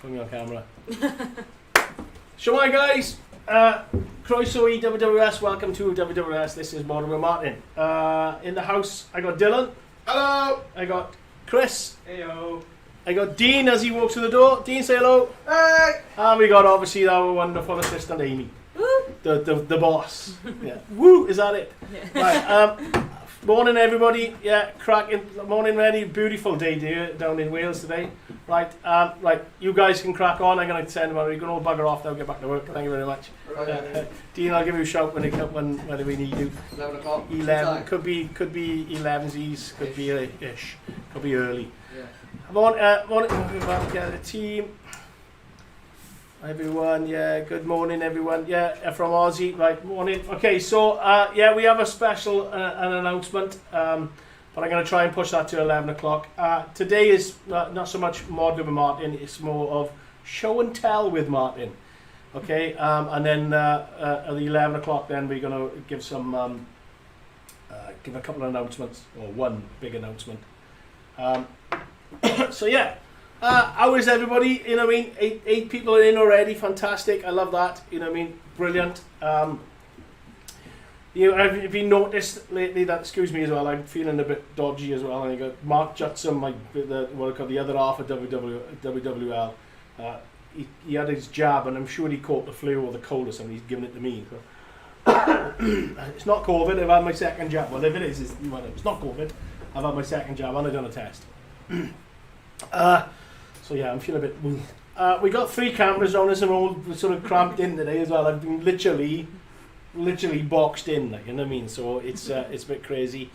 Put me on camera. Shemai guys, Croeso i WWS, welcome to WWS, this is Martyn with Martyn. In the house, I got Dylan. Hello! I got Chris. Heyo! I got Dean as he walks through the door. Dean, say hello. Hey! And we got obviously our wonderful assistant Amy. Woo! The boss. Yeah. Woo, is that it? Yeah. Right, morning everybody. Yeah, cracking morning ready. Beautiful day here down in Wales today. Right, right, you guys can crack on. I'm gonna send them. You can all bugger off now, get back to work. Thank you very much. Dean, I'll give you a shout when we need you. 11 o'clock. 11 could be 11's, could be ish, could be early. Yeah. Morning, the team. Everyone, yeah, good morning everyone, yeah, from Aussie, right, morning. Okay, so, yeah, we have a special, an announcement, but I'm going to try and push that to 11 o'clock. Today is not so much Mod with Martyn, it's more of show and tell with Martyn, okay, and then at the 11 o'clock then we're going to give some, give a couple of announcements, or one big announcement. So yeah. How is everybody? You know what I mean? Eight people are in already. Fantastic. I love that. You know what I mean? Brilliant. You know, have you noticed lately that? Excuse me as well. I'm feeling a bit dodgy as well. And you got Mark Judson, the other half of WWL. He had his jab, and I'm sure he caught the flu or the cold or something. He's giving it to me. So. It's not COVID. I've had my second jab. Well, if it is, it's not COVID. I've had my second jab and I've done a test. So yeah, I'm feeling a bit. We got 3 cameras on us and all sort of cramped in today as well. I've been literally boxed in, like, you know what I mean. So it's a bit crazy.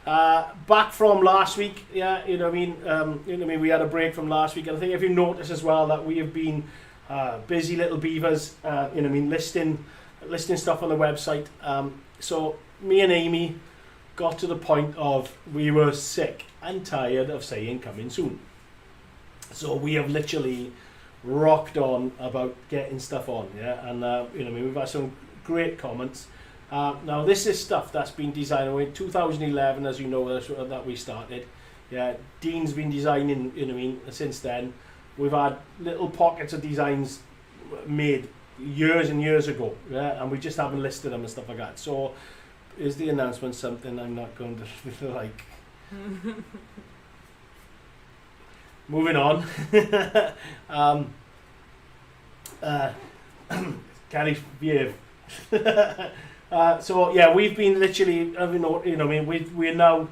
Back from last week, yeah, you know what I mean. You know what I mean. We had a break from last week, and I think if you notice as well that we have been busy little beavers. You know what I mean, listing stuff on the website. So me and Amy got to the point of we were sick and tired of saying coming soon. So we have literally rocked on about getting stuff on, yeah, and you know, I mean, we've had some great comments. Now this is stuff that's been designed in 2011, as you know, that we started. Yeah, Dean's been designing, you know what I mean, since then. We've had little pockets of designs made years and years ago, yeah, and we just haven't listed them and stuff like that. So is the announcement something I'm not going to like? Moving on. Kelly, behave. So yeah, we've been literally, you know, I mean, we're now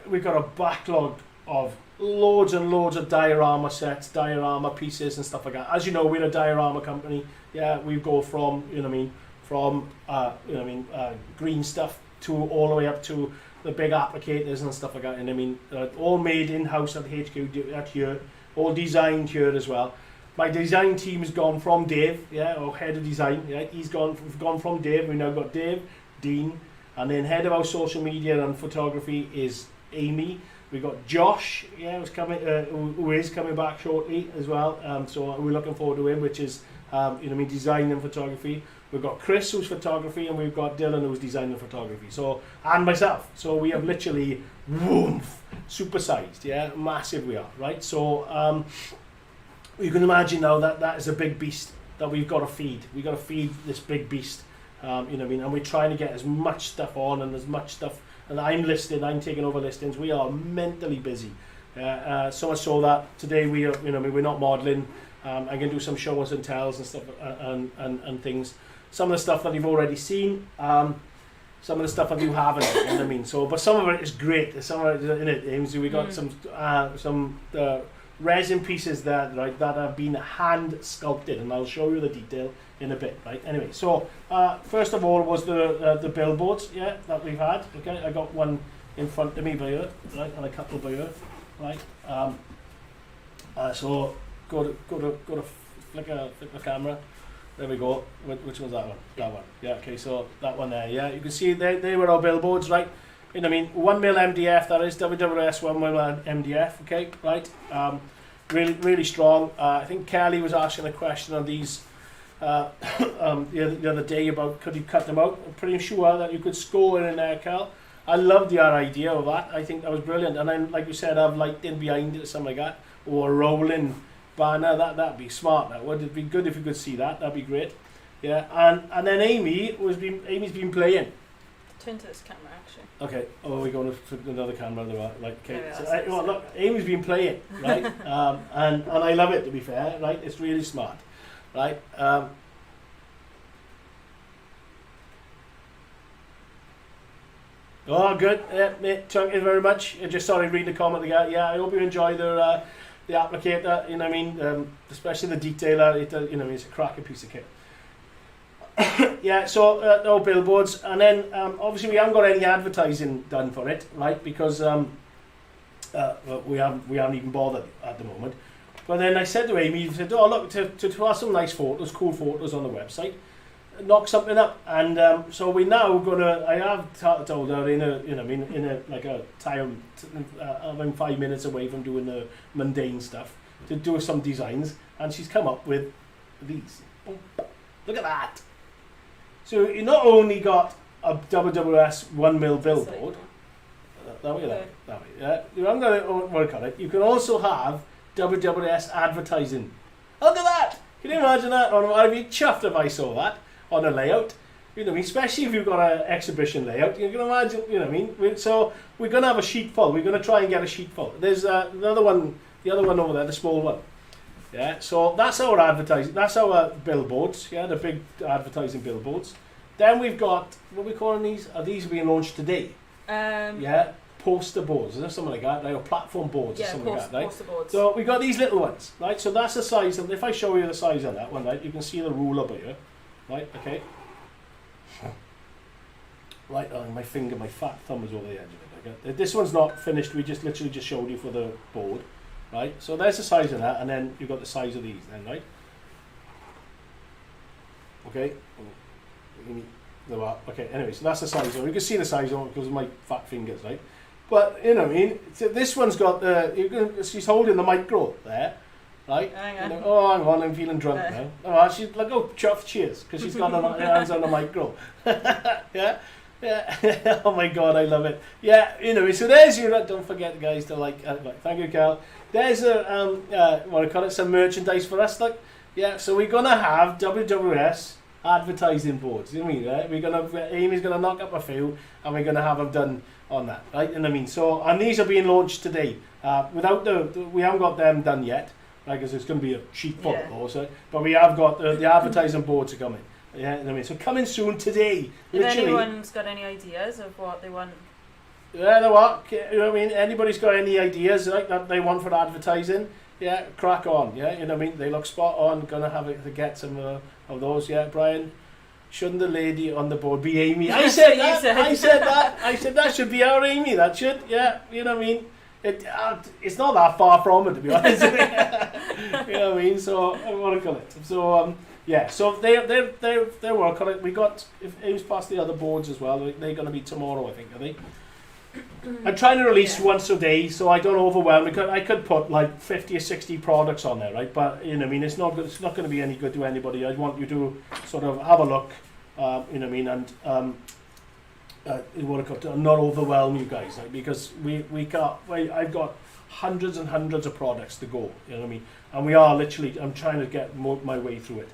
we've got a backlog of loads and loads of diorama sets, diorama pieces, and stuff like that. As you know, we're a diorama company. Yeah, we go from, you know what I mean, from you know what I mean, green stuff to all the way up to the big applicators and stuff like that, and I mean, all made in-house at the HQ at here, all designed here as well. My design team has gone from Dave, yeah, or head of design, yeah, we've gone from Dave. We now got Dave, Dean, and then head of our social media and photography is Amy. We got Josh, yeah, who is coming back shortly as well. So we're looking forward to him, which is you know what I mean, design and photography. We've got Chris, who's photography, and we've got Dylan, who's design and photography. So, and myself. So we have literally, woof, supersized, yeah, massive we are, right? So you can imagine now that is a big beast that we've got to feed. We've got to feed this big beast, you know what I mean? And we're trying to get as much stuff on and as much stuff. And I'm taking over listings. We are mentally busy. So much so that today we are, you know, we're not modelling. I'm going to do some shows and tells and stuff and things. Some of the stuff that you've already seen, some of the stuff that you haven't, you know what I mean? So, but some of it is great. Some of it in it, we got some resin pieces there, right, that have been hand sculpted, and I'll show you the detail in a bit, right? Anyway, so first of all was the billboards, yeah, that we've had. Okay, I got one in front of me by here, right, and a couple by here, right. So go to flick the camera. There we go. Which one's that one? That one. Yeah, okay, so that one there, yeah. You can see they were our billboards, right? You know what I mean? 1mm MDF, that is, WWS 1mm MDF, okay, right? Really strong. I think Kelly was asking a question on these the other day about could you cut them out. I'm pretty sure that you could score in there, Cal. I love the idea of that. I think that was brilliant. And then, like you said, I've lighting behind it or something like that, or rolling, banner. That'd be smart. That would be good if you could see that. That'd be great. Yeah, and then Amy's been playing. Turn to this camera, actually. Okay. Oh, we're going to put another camera there. Like, okay. Yeah, So, well, look, Amy's been playing, right? And I love it, to be fair, right? It's really smart, right? Oh, good. Mate, thank you very much. I just started reading the comment again. Yeah, I hope you enjoy the applicator. You know what I mean? Especially the detailer. It's a cracking piece of kit. Yeah, so no billboards, and then obviously we haven't got any advertising done for it, right? Because we haven't even bothered at the moment. But then I said to Amy, he said, "Oh, look, to have some nice photos, cool photos on the website, knock something up." And so we now gonna. I have told her in a time, I'm 5 minutes away from doing the mundane stuff to do some designs, and she's come up with these. Look at that. So you not only got a WWS 1mm billboard, that way, yeah. You haven't got to work on it. You can also have WWS advertising. Look at that! Can you imagine that? I'd be chuffed if I saw that on a layout. You know what I mean? Especially if you've got an exhibition layout. You can imagine, you know what I mean? So we're going to have a sheet full. We're going to try and get a sheet full. There's another one, the other one over there, the small one. Yeah, so that's our advertising. That's our billboards. Yeah, the big advertising billboards. Then we've got, what are we calling these? Are these being launched today? Yeah, poster boards. Is there something like that? Like, or platform boards or something like that, right? Poster boards. So we've got these little ones, right? So that's the size. And if I show you the size on that one, right, you can see the ruler here, right? Okay. Right, my finger, my fat thumb is over the edge of it. Okay? This one's not finished. We just literally just showed you for the board. Right, so there's the size of that, and then you've got the size of these then, right? Okay. Okay, anyway, so that's the size of it. You can see the size of it because of my fat fingers, right? But, you know what I mean? So this one's got she's holding the micro there, right? Hang on. Hang on, I'm feeling drunk now. Oh, she's like, chuff, cheers, because she's got her hands on the micro. Yeah? Yeah. Oh my God, I love it. Yeah, you know, so there's your, don't forget guys to like, thank you, Carl. There's what I call it, some merchandise for us, like, yeah, so we're going to have WWS advertising boards, you know what I mean, right? Amy's going to knock up a few, and we're going to have them done on that, right, you know what I mean, so, and these are being launched today, we haven't got them done yet, right, because it's going to be a sheet full also, but we have got the advertising boards are coming. Yeah, you know what I mean? So coming soon today. If anyone's got any ideas of what they want. Yeah, you know what I mean? Anybody's got any ideas like that they want for advertising? Yeah, crack on. Yeah, you know what I mean? They look spot on. Gonna have it to get some of those. Yeah, Brian. Shouldn't the lady on the board be Amy? I said that. I said that. I said that should be our Amy. That should. Yeah, you know what I mean? It's not that far from it, to be honest. You know what I mean? So what do you call it? So yeah, so they're working on it. We got, if Amy's past the other boards as well, they're going to be tomorrow, I think, are they? I'm trying to release once a day, so I don't overwhelm. I could put like 50 or 60 products on there, right? But you know, what I mean, it's not going to be any good to anybody. I want you to sort of have a look, you know what I mean, and not overwhelm you guys, like, because I've got hundreds and hundreds of products to go, you know what I mean, and we are literally. I'm trying to get my way through it.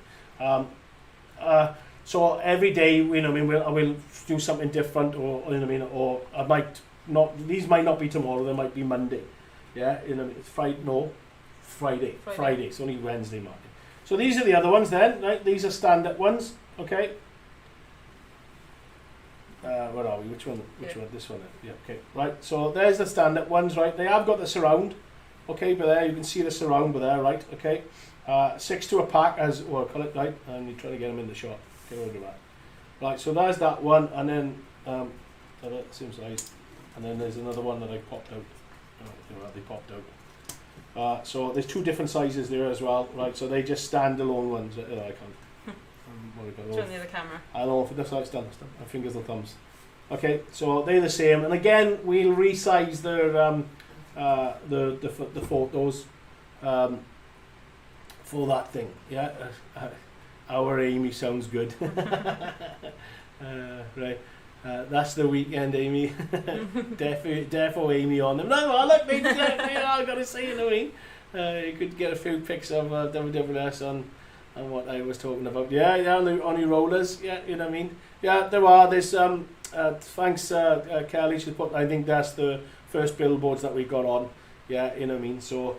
So every day, you know, I mean, I will do something different, or you know, what I mean, or I might not. These might not be tomorrow. They might be Monday. Yeah, you know, it's Friday. No, Friday. It's only Wednesday, Martyn. So these are the other ones then. Right, these are stand-up ones. Okay. Where are we? Which one? This one. Yeah. Okay. Right. So there's the stand-up ones. Right. They have got the surround. Okay, but there you can see the surround. But there, right. Okay. 6 to a pack, as well, call it, right? And you're trying to get them in the shot. Get rid of that. Right, so there's that one, and then same size, and then there's another one that I popped out. They popped out. So there's 2 different sizes there as well, right? So they just standalone ones. I can't. Show me the camera. I don't know if this is done. My fingers and thumbs. Okay, so they're the same, and again we'll resize their the photos. For that thing, yeah. Our Amy sounds good. Right, that's the weekend, Amy. Defo Amy on them. No, look, they are. Got to say, you know what I mean. You could get a few pics of WWS on what I was talking about. Yeah, on your rollers. Yeah, you know what I mean. Yeah, there are. There's thanks Kelly. She put. I think that's the first billboards that we got on. Yeah, you know what I mean. So.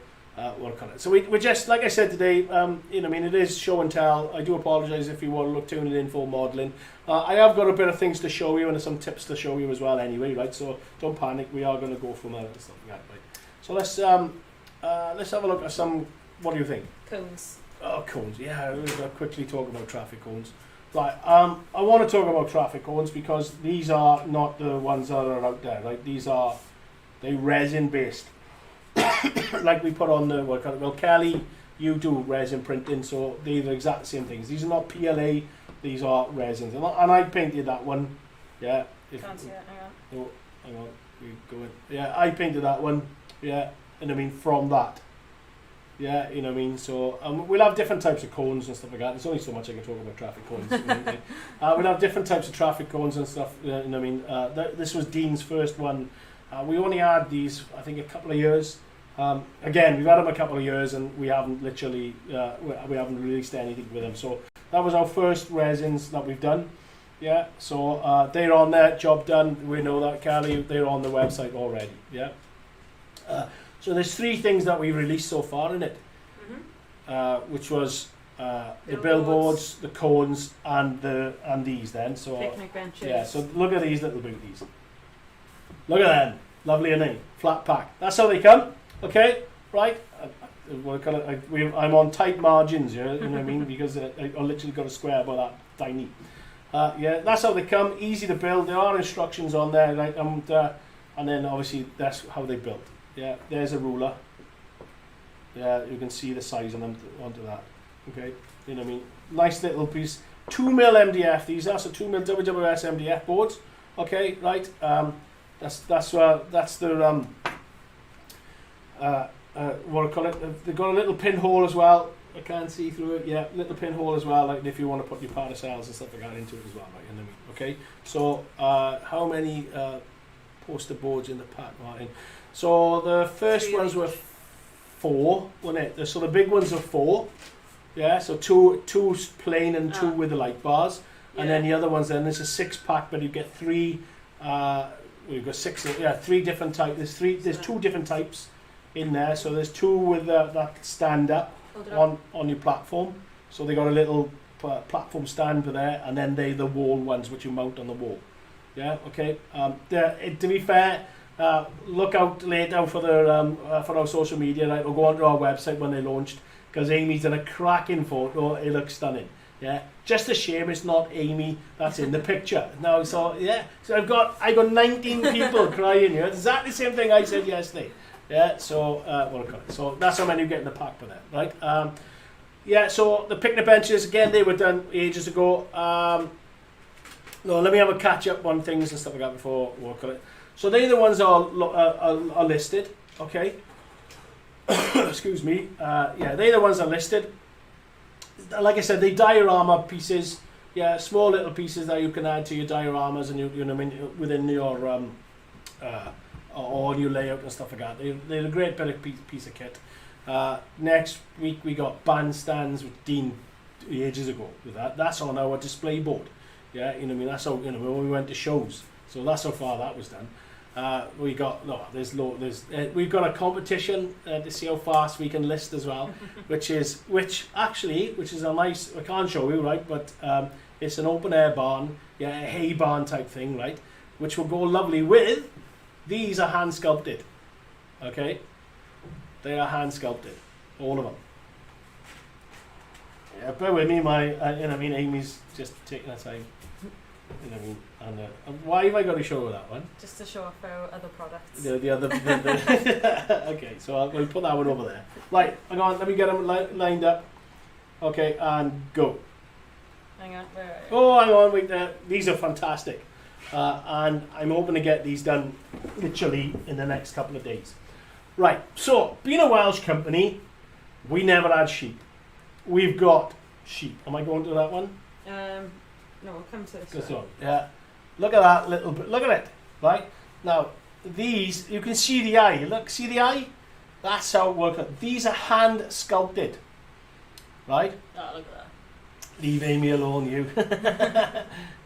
Work on it. So we're just, like I said today, you know what I mean, it is show and tell. I do apologise if you want to look tuning in for modelling. I have got a bit of things to show you and some tips to show you as well anyway, right? So don't panic, we are going to go from there and stuff like that, right? So let's have a look at some, what do you think? Cones. Oh, cones, yeah, we're going to quickly talk about traffic cones. Right, I want to talk about traffic cones because these are not the ones that are out there, right? They're resin based. Like we put on the, well, Kelly, you do resin printing, so they're the exact same things. These are not PLA, these are resins. And I painted that one, yeah. Can't see it, hang on. Oh, hang on, we go in. Yeah, I painted that one, yeah, and I mean from that. Yeah, you know what I mean, so we'll have different types of cones and stuff like that. There's only so much I can talk about traffic cones. We'll have different types of traffic cones and stuff, you know what I mean. This was Dean's first one. We only had these, I think, a couple of years. Again, we've had them a couple of years and we haven't literally, we haven't released anything with them. So that was our first resins that we've done. Yeah, so they're on there, job done. We know that, Kelly, they're on the website already. Yeah. So there's 3 things that we've released so far in it, which was the billboards, the cones, and these. Then so picnic benches. Yeah. So look at these little booties. Look at them, lovely, and they flat pack. That's how they come. Okay, right. I'm on tight margins, yeah, you know what I mean, because I literally got a square about that tiny. Yeah, that's how they come. Easy to build. There are instructions on there, right? And then obviously that's how they built. Yeah, there's a ruler. Yeah, you can see the size on them onto that. Okay, you know what I mean. Nice little piece. 2mm MDF. These are so 2mm WWS MDF boards. Okay, right. That's the what I call it. They've got a little pinhole as well. I can't see through it. Yeah, little pinhole as well. Like if you want to put your paracels and stuff like that into it as well, right? You know what I mean? Okay. So how many poster boards in the pack, Martin? So the first ones were 4, wasn't it? So the big ones are 4. Yeah. So two plain and 2 with the light bars, and then the other ones. Then there's a 6-pack, but you get 3. We've got 6. Yeah, 3 different types. There's 2 different types in there. So there's 2 with that stand up on your platform. So they got a little platform stand for there, and then the wall ones which you mount on the wall. Yeah. Okay. To be fair, look out later for our social media. Right, we'll go onto our website when they launched because Amy's done a cracking photo. It looks stunning. Yeah, just a shame it's not Amy that's in the picture. No, so yeah, so I got 19 people crying here. Exactly the same thing I said yesterday. Yeah, so so that's how many you get in the pack for that, right? Yeah, so the picnic benches again, they were done ages ago. No, let me have a catch up on things and stuff like that before we work on it. So they're the ones that are listed. Okay. Excuse me. Yeah, they're the ones that are listed. Like I said, they diorama pieces, yeah, small little pieces that you can add to your dioramas and you know what I mean, within your or your layout and stuff like that. They're a great bit of piece of kit. Next week we got bandstands with Dean ages ago with that. That's on our display board. Yeah, you know what I mean. That's how when we went to shows. So that's how far that was done. We got we've got a competition to see how fast we can list as well, which is a nice. I can't show you, right, but it's an open air barn, yeah, a hay barn type thing, right, which will go lovely with. These are hand sculpted, okay. They are hand sculpted, all of them. Yeah, bear with me, you know what I mean. Amy's just taking her time. You know what I mean? And why have I got to show her that one? Just to show off our other products. The other. Okay, so we'll put that one over there. Right, hang on, let me get them lined up. Okay, and go. Hang on, where are you? Oh, hang on, wait there. These are fantastic. And I'm hoping to get these done literally in the next couple of days. Right, so being a Welsh company, we never had sheep. We've got sheep. Am I going to that one? No, we'll come to this one. Yeah. Look at that little bit. Look at it. Right? Now, these, you can see the eye. Look, see the eye? That's how it works. These are hand sculpted, right? Oh, look at that. Leave Amy alone, you.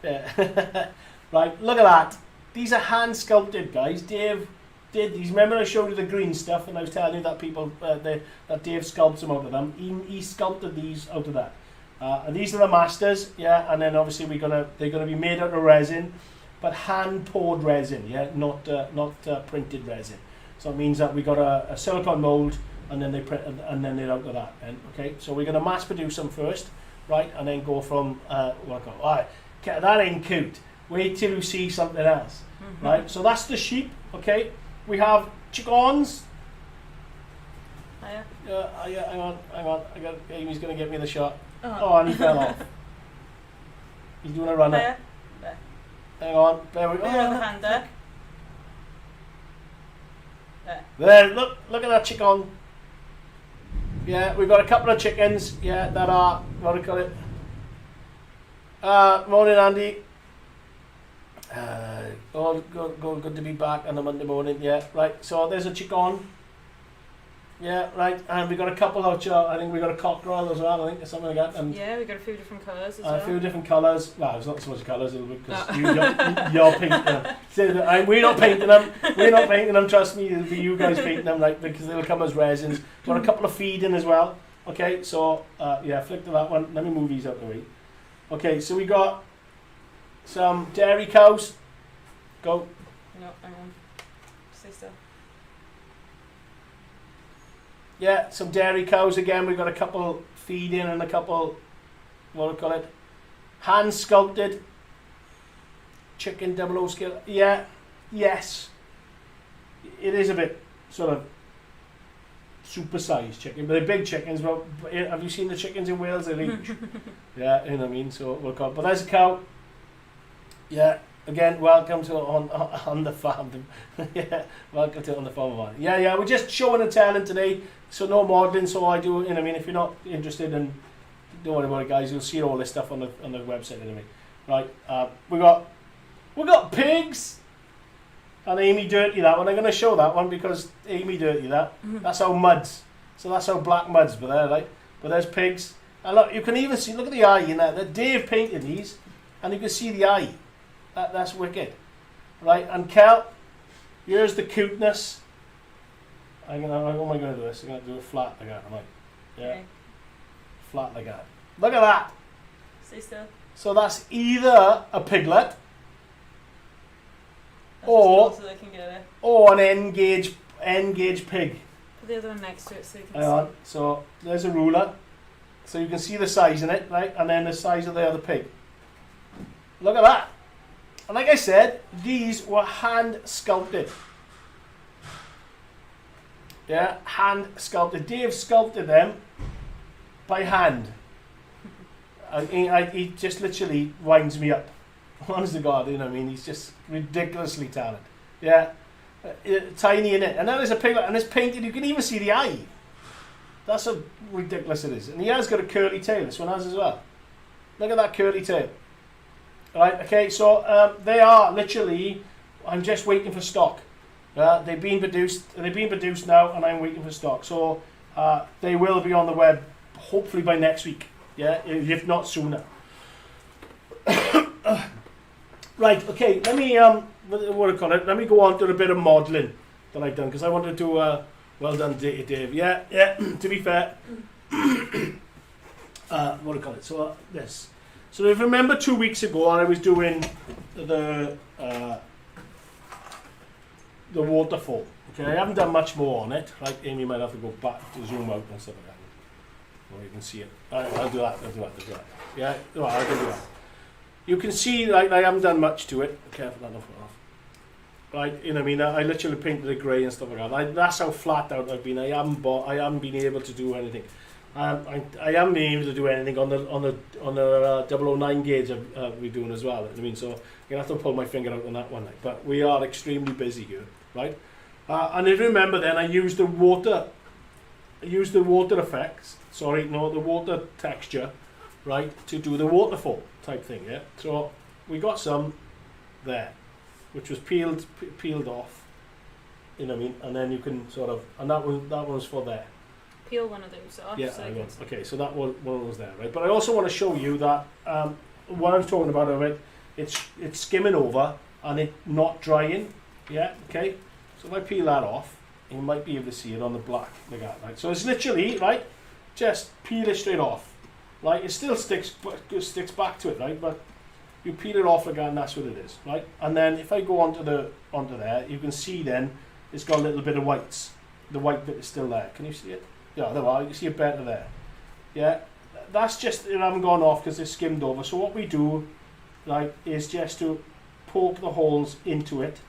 Yeah. Right, look at that. These are hand sculpted, guys. Dave did these. Remember I showed you the green stuff, and I was telling you that that Dave sculpts them out of them. He sculpted these out of that. And these are the masters, yeah. And then obviously they're gonna be made out of resin, but hand poured resin, yeah, not printed resin. So it means that we got a silicone mold, and then they print, and then they're out of that. And okay, so we're gonna mass produce them first, right, and then go from alright, that ain't cute. Wait till you see something else, right? So that's the sheep. Okay, we have chickens. Hiya. Yeah, hang on. Amy's gonna get me the shot. Oh, And he fell off. He's doing a runner. Hiya. There. Hang on, there we go. Where are the hand there? There, look at that chicken. Yeah, we've got a couple of chickens, yeah, that are, what do you call it? Morning, Andy. Good to be back on a Monday morning, yeah, right, so there's a chicken. Yeah, right, and we got a couple out here. I think we got a cockerel as well, I think, or something like that. And yeah, we got a few different colours as well. a few different colours. Well, it's not so much colours, because you're painting them. We're not painting them. We're not painting them, trust me. It'll be you guys painting them, like, because they'll come as resins. Got a couple of feeding as well. Okay, so, yeah, flick to that one. Let me move these out the way. Okay, so we got some dairy cows. Go. No, hang on. Stay still. Yeah, some dairy cows again. We've got a couple feeding and a couple, what do you call it? Hand sculpted chicken 00 scale. Yeah, yes. It is a bit sort of super-sized chicken, but they're big chickens. But have you seen the chickens in Wales? They're huge. Yeah, you know what I mean? So we'll call. But there's a cow. Yeah. Again, welcome to on the farm. Yeah, welcome to on the farm. Yeah, we're just showing and telling today, so no modelling. So I do, you know, I mean, if you're not interested, in, don't worry about it, guys. You'll see all this stuff on the website anyway. Right, we got pigs, and Amy Dirty that one. I'm going to show that one because Amy Dirty that. That's how muds. So that's how black muds were there, right? But there's pigs, and look, you can even see. Look at the eye in there. That Dave painted these, and you can see the eye. That's wicked, right? And Kel, here's the cuteness. How am I going to do this? I'm going to do it flat like that, right? Yeah, okay. Flat like that. Look at that. Stay still. So that's either a piglet or an N-gauge pig. Put the other one next to it so you can Hang on. So there's a ruler, so you can see the size in it, right? And then the size of the other pig. Look at that. And like I said, these were hand sculpted. Yeah, hand sculpted. Dave sculpted them by hand. And he just literally winds me up. Honest to God, you know what I mean? He's just ridiculously talented. Yeah, tiny in it. And then there's a piglet, and it's painted. You can even see the eye. That's how ridiculous it is. And he has got a curly tail. This one has as well. Look at that curly tail. Right, okay, so they are literally, I'm just waiting for stock. They've been produced now, and I'm waiting for stock. So they will be on the web hopefully by next week, yeah, if not sooner. Right, okay, let me what do I call it? Let me go on to a bit of modelling that I've done, because I wanted to well done, Dave. Yeah, to be fair. What do I call it? So this. So if you remember 2 weeks ago, I was doing the waterfall. Okay, I haven't done much more on it. Right, Amy might have to go back to zoom out and stuff like that, or you can see it. I'll do that. Yeah, well, I can do that. You can see, like, I haven't done much to it. Careful, that don't fall off. Right, you know what I mean? I literally painted it grey and stuff like that. That's how flat out I've been. I haven't been able to do anything. I haven't been able to do anything on the 009 gauge we're doing as well. I mean, so I'm gonna have to pull my finger out on that one. But we are extremely busy here, right? And if you remember, then I used the water effects. Sorry, no, the water texture, right, to do the waterfall type thing. Yeah. So we got some there, which was peeled off. You know what I mean? And then you can sort of, and that one's for there. Peel one of those off. Yeah, so I you will. can- Okay, so that one was there, right? But I also want to show you that what I'm talking about of it, it's skimming over and it not drying. Yeah, okay. So if I peel that off, you might be able to see it on the black like that, right? So it's literally right, just peel it straight off. Right, it still sticks back to it, right? But you peel it off again, that's what it is, right? And then if I go onto there, you can see then it's got a little bit of whites. The white bit is still there. Can you see it? Yeah, there are. You can see it better there. Yeah, that's just it hasn't gone off because it's skimmed over. So what we do, right, is just to poke the holes into it,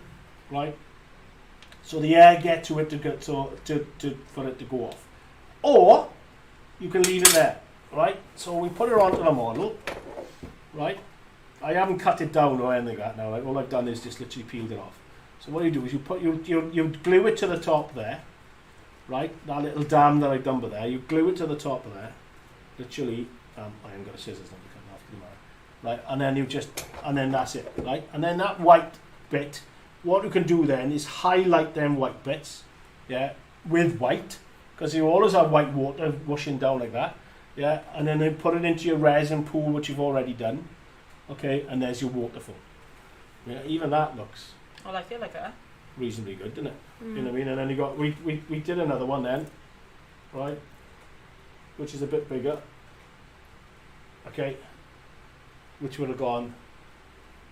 right? So the air get to it for it to go off. Or you can leave it there, right? So we put it onto the model, right? I haven't cut it down or anything like that now. Like, all I've done is just literally peeled it off. So what you do is you glue it to the top there, right? That little dam that I've done by there, you glue it to the top of there. Literally, I haven't got a scissors now to cut it off tomorrow. Right, and then that's it, right? And then that white bit, what you can do then is highlight them white bits, yeah, with white, because you always have white water washing down like that, yeah, and then put it into your resin pool, which you've already done, okay, and there's your waterfall. Yeah, even that looks I like it like that. reasonably good, doesn't it? Mm. You know what I mean? And then you got we did another one then, right, which is a bit bigger, okay, which would have gone,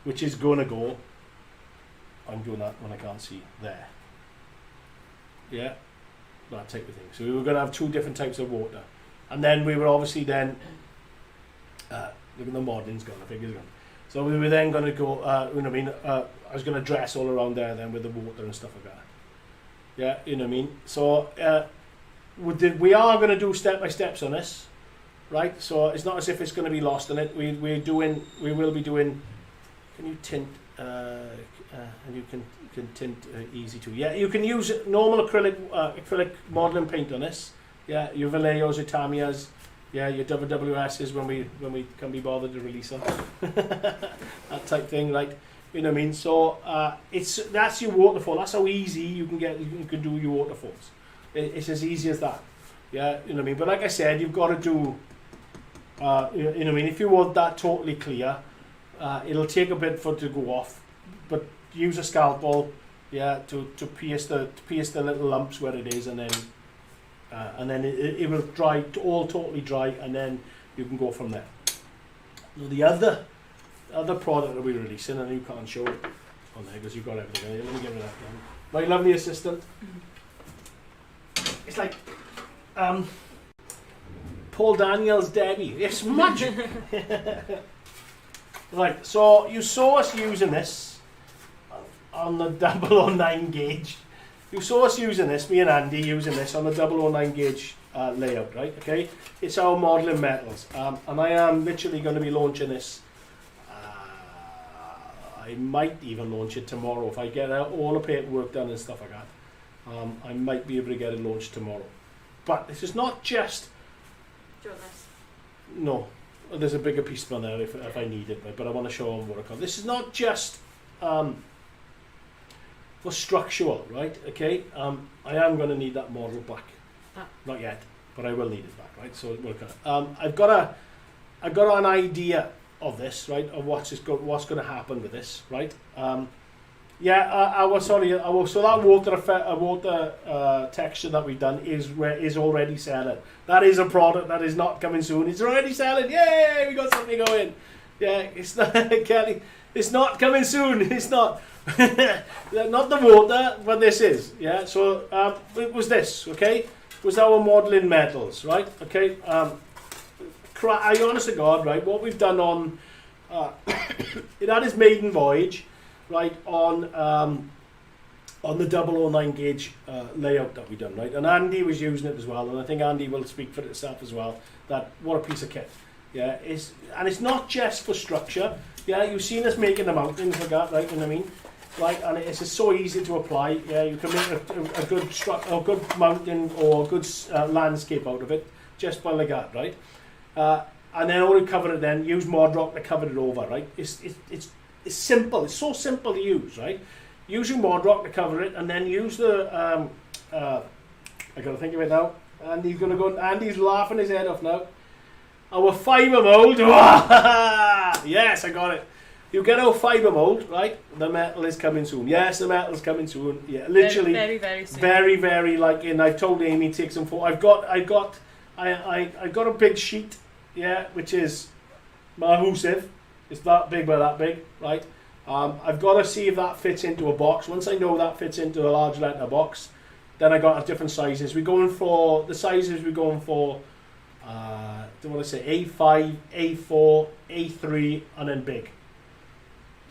which is going to go. I'm doing that when I can't see there. Yeah, that type of thing. So we were going to have two different types of water, and then we were obviously then look at the modeling's gone, I think it's gone. So we were then going to go. You know what I mean? I was going to dress all around there then with the water and stuff like that. Yeah, you know what I mean. So we are going to do step by steps on this, right? So it's not as if it's going to be lost in it. We will be doing. Can you tint? And you can tint easy too. Yeah, you can use normal acrylic modelling paint on this. Yeah, your Vallejos, your Tamiyas, yeah, your WWSs when we can be bothered to release them. That type thing, right? You know what I mean? So that's your waterfall. That's how easy you can do your waterfalls. It's as easy as that. Yeah, you know what I mean. But like I said, you've got to do. You know what I mean? If you want that totally clear, it'll take a bit for it to go off. But use a scalpel, yeah, to pierce the little lumps where it is, and then it will dry all totally dry, and then you can go from there. So the other product that we're releasing, and you can't show it on there because you've got everything. Let me give it that down. My lovely assistant. It's like Paul Daniels' Debbie. It's magic. Right, so you saw us using this on the 009 gauge. You saw us using this, me and Andy using this on the 009 gauge layout, right? Okay, it's our modelling metals, and I am literally going to be launching this. I might even launch it tomorrow if I get all the paperwork done and stuff like that. I might be able to get it launched tomorrow. But this is not just. Do you want this? No, there's a bigger piece on there if I need it, but I want to show them what I can. This is not just for structural, right? Okay, I am going to need that model back. Not yet, but I will need it back, right? So we'll I've got an idea of this, right? Of what's going to happen with this, right? So that water texture that we've done is already selling. That is a product that is not coming soon. It's already selling. Yay! We got something going. Yeah, it's not Kelly. It's not coming soon. It's not. Not the water, but this is. Yeah. So it was this. Okay. It was our modelling metals, right? Okay. I honest to God, right? What we've done on it had its maiden voyage, right, on the 009 gauge layout that we done, right, and Andy was using it as well, and I think Andy will speak for itself as well. That what a piece of kit, yeah. It's not just for structure, yeah. You've seen us making the mountains like that, right? You know what I mean, right? And it's just so easy to apply. Yeah, you can make a good mountain or a good landscape out of it just by like that, right? And then all you cover it, then use Mod Rock to cover it over, right? It's simple. It's so simple to use, right? use your mod rock to cover it, and then use the I gotta think of it now. Andy's gonna go. Andy's laughing his head off now. Our fibre mould. Yes, I got it. You get our fibre mould, right? The metal is coming soon. Yes, the metal's coming soon. Yeah, literally. Very, very soon. Very, very like. And I've told Amy to take some photos. I got a big sheet. Yeah, which is massive. It's that big by that big, right? I've got to see if that fits into a box. Once I know that fits into a large letter box, then I got different sizes. We're going for the sizes. We're going for. Do you want to say A5, A4, A3, and then big.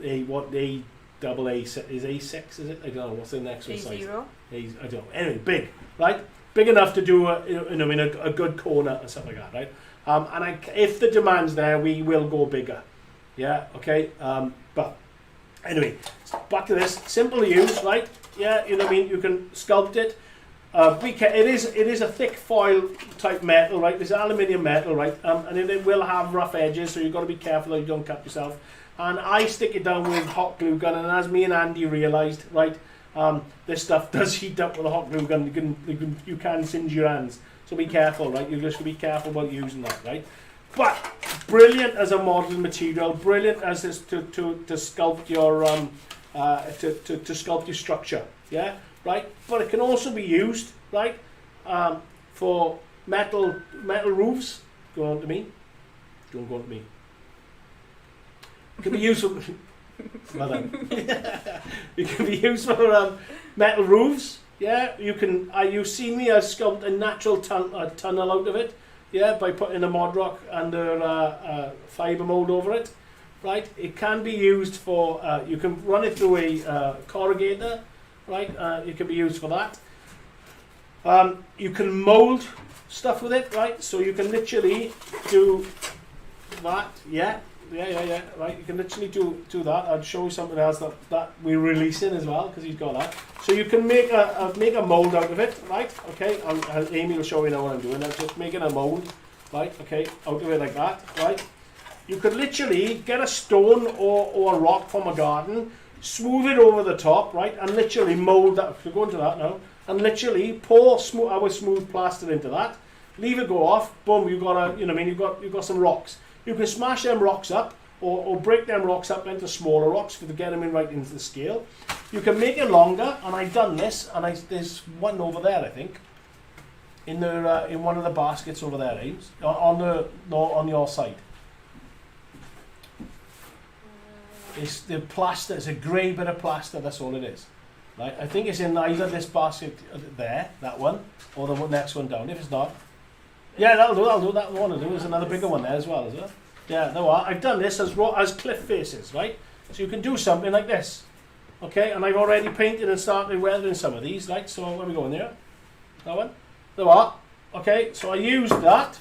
A double A is A6? Is it? I don't know. What's the next one size? A0. I don't know. Anyway, big, right? Big enough to do a good corner and stuff like that, right? And if the demand's there, we will go bigger. Yeah. Okay. But anyway, back to this. Simple to use, right? Yeah. You know what I mean? You can sculpt it. It is a thick foil type metal, right? It's aluminium metal, right? And it will have rough edges, so you've got to be careful that you don't cut yourself. And I stick it down with hot glue gun, and as me and Andy realised, right, this stuff does heat up with a hot glue gun. You can singe your hands, so be careful, right? You just be careful about using that, right? But brilliant as a model material, brilliant as this to sculpt your to sculpt your structure, yeah. Right, but it can also be used, right, for metal roofs. Go on to me. Don't go on to me. It can be used for. Well done. It can be used for metal roofs. Yeah, you can. You've seen me. I sculpt a natural tunnel out of it. Yeah, by putting a mod rock and a fibre mould over it. Right. It can be used for. You can run it through a corrugator. Right, it can be used for that. You can mould stuff with it, right? So you can literally do that. Yeah. Right, you can literally do that. I'll show you something else that we're releasing as well, because he's got that. So you can make a mould out of it, right? Okay, Amy will show you now what I'm doing. I'm just making a mould, right? Okay, out of it like that, right? You could literally get a stone or a rock from a garden, smooth it over the top, right, and literally mould that. We'll go into that now, and literally pour our smooth plaster into that. Leave it go off. Boom! You've got you've got some rocks. You can smash them rocks up, or break them rocks up into smaller rocks to get them in right into the scale. You can make it longer, and I've done this, and there's one over there, I think, in one of the baskets over there, Ames, on your side. It's the plaster. It's a grey bit of plaster. That's all it is, right? I think it's in either this basket there, that one, or the next one down. If it's not, yeah, that'll do. That one will do. There's another bigger one there as well, is there? Yeah, no, I've done this as cliff faces, right? So you can do something like this, okay? And I've already painted and started weathering some of these, right? So where are we going there? That one. There are. Okay, so I used that,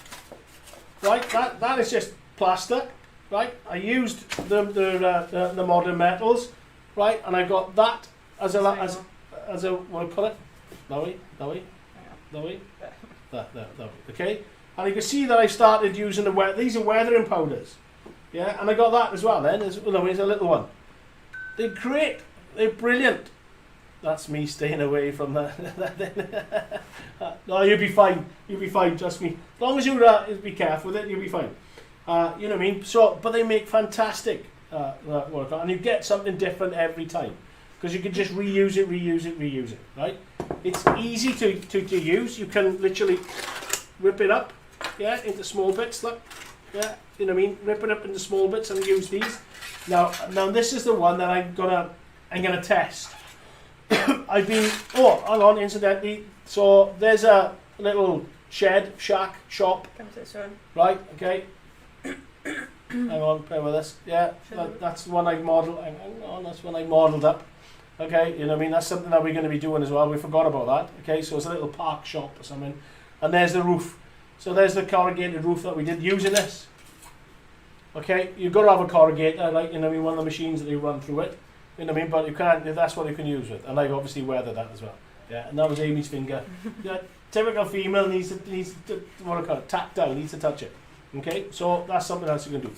right? That is just plaster. Right, I used the modern metals, right, and I got that as a what do you call it? That way. Okay, and you can see that I started using these are weathering powders, yeah, and I got that as well. Then there's a little one. They're great. They're brilliant. That's me staying away from that. No, you'll be fine. You'll be fine. Trust me. As long as you be careful with it, you'll be fine. You know what I mean? So, but they make fantastic work, and you get something different every time, because you can just reuse it, right? It's easy to use. You can literally rip it up, yeah, into small bits, look, yeah, you know what I mean? Rip it up into small bits and use these. Now this is the one that I'm gonna test. Hang on, incidentally, so there's a little shack, shop, Come to this one. right, okay. Hang on, bear with us. Yeah, that's the one I modelled. That's one I modelled up. Okay, you know what I mean? That's something that we're going to be doing as well. We forgot about that. Okay, so it's a little park shop or something. And there's the roof. So there's the corrugated roof that we did using this. Okay, you've got to have a corrugator, like, you know what I mean, one of the machines that you run through it. You know what I mean? But you can't, that's what you can use with. And I've obviously weathered that as well. Yeah, and that was Amy's finger. Yeah, typical female needs to what do I call it? Tactile, needs to touch it. Okay, so that's something else you can do.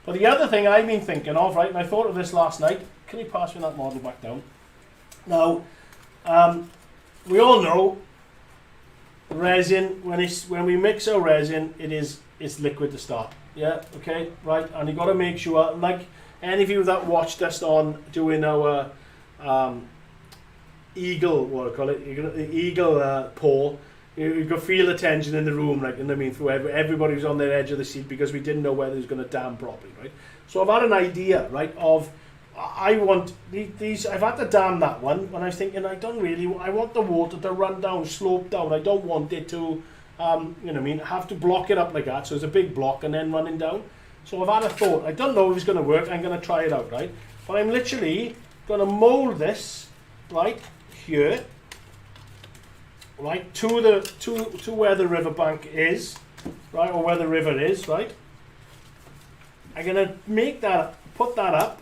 But the other thing I've been thinking of, right, and I thought of this last night. Can you pass me that model back down? Now, we all know resin, when we mix our resin, it's liquid to start. Yeah, okay, right, and you got to make sure, like any of you that watched us on doing our eagle, what I call it, eagle pour, you could feel the tension in the room, like, you know what I mean, through everybody was on their edge of the seat because we didn't know whether it was going to dam properly, right? So I've had an idea, right, of I want these. I've had to dam that one, and I was thinking I want the water to run down, slope down. I don't want it to, you know what I mean, have to block it up like that. So it's a big block and then running down. So I've had a thought. I don't know if it's going to work. I'm going to try it out, right? But I'm literally going to mold this, right here, right to where the riverbank is, right, or where the river is, right. I'm going to make that, put that up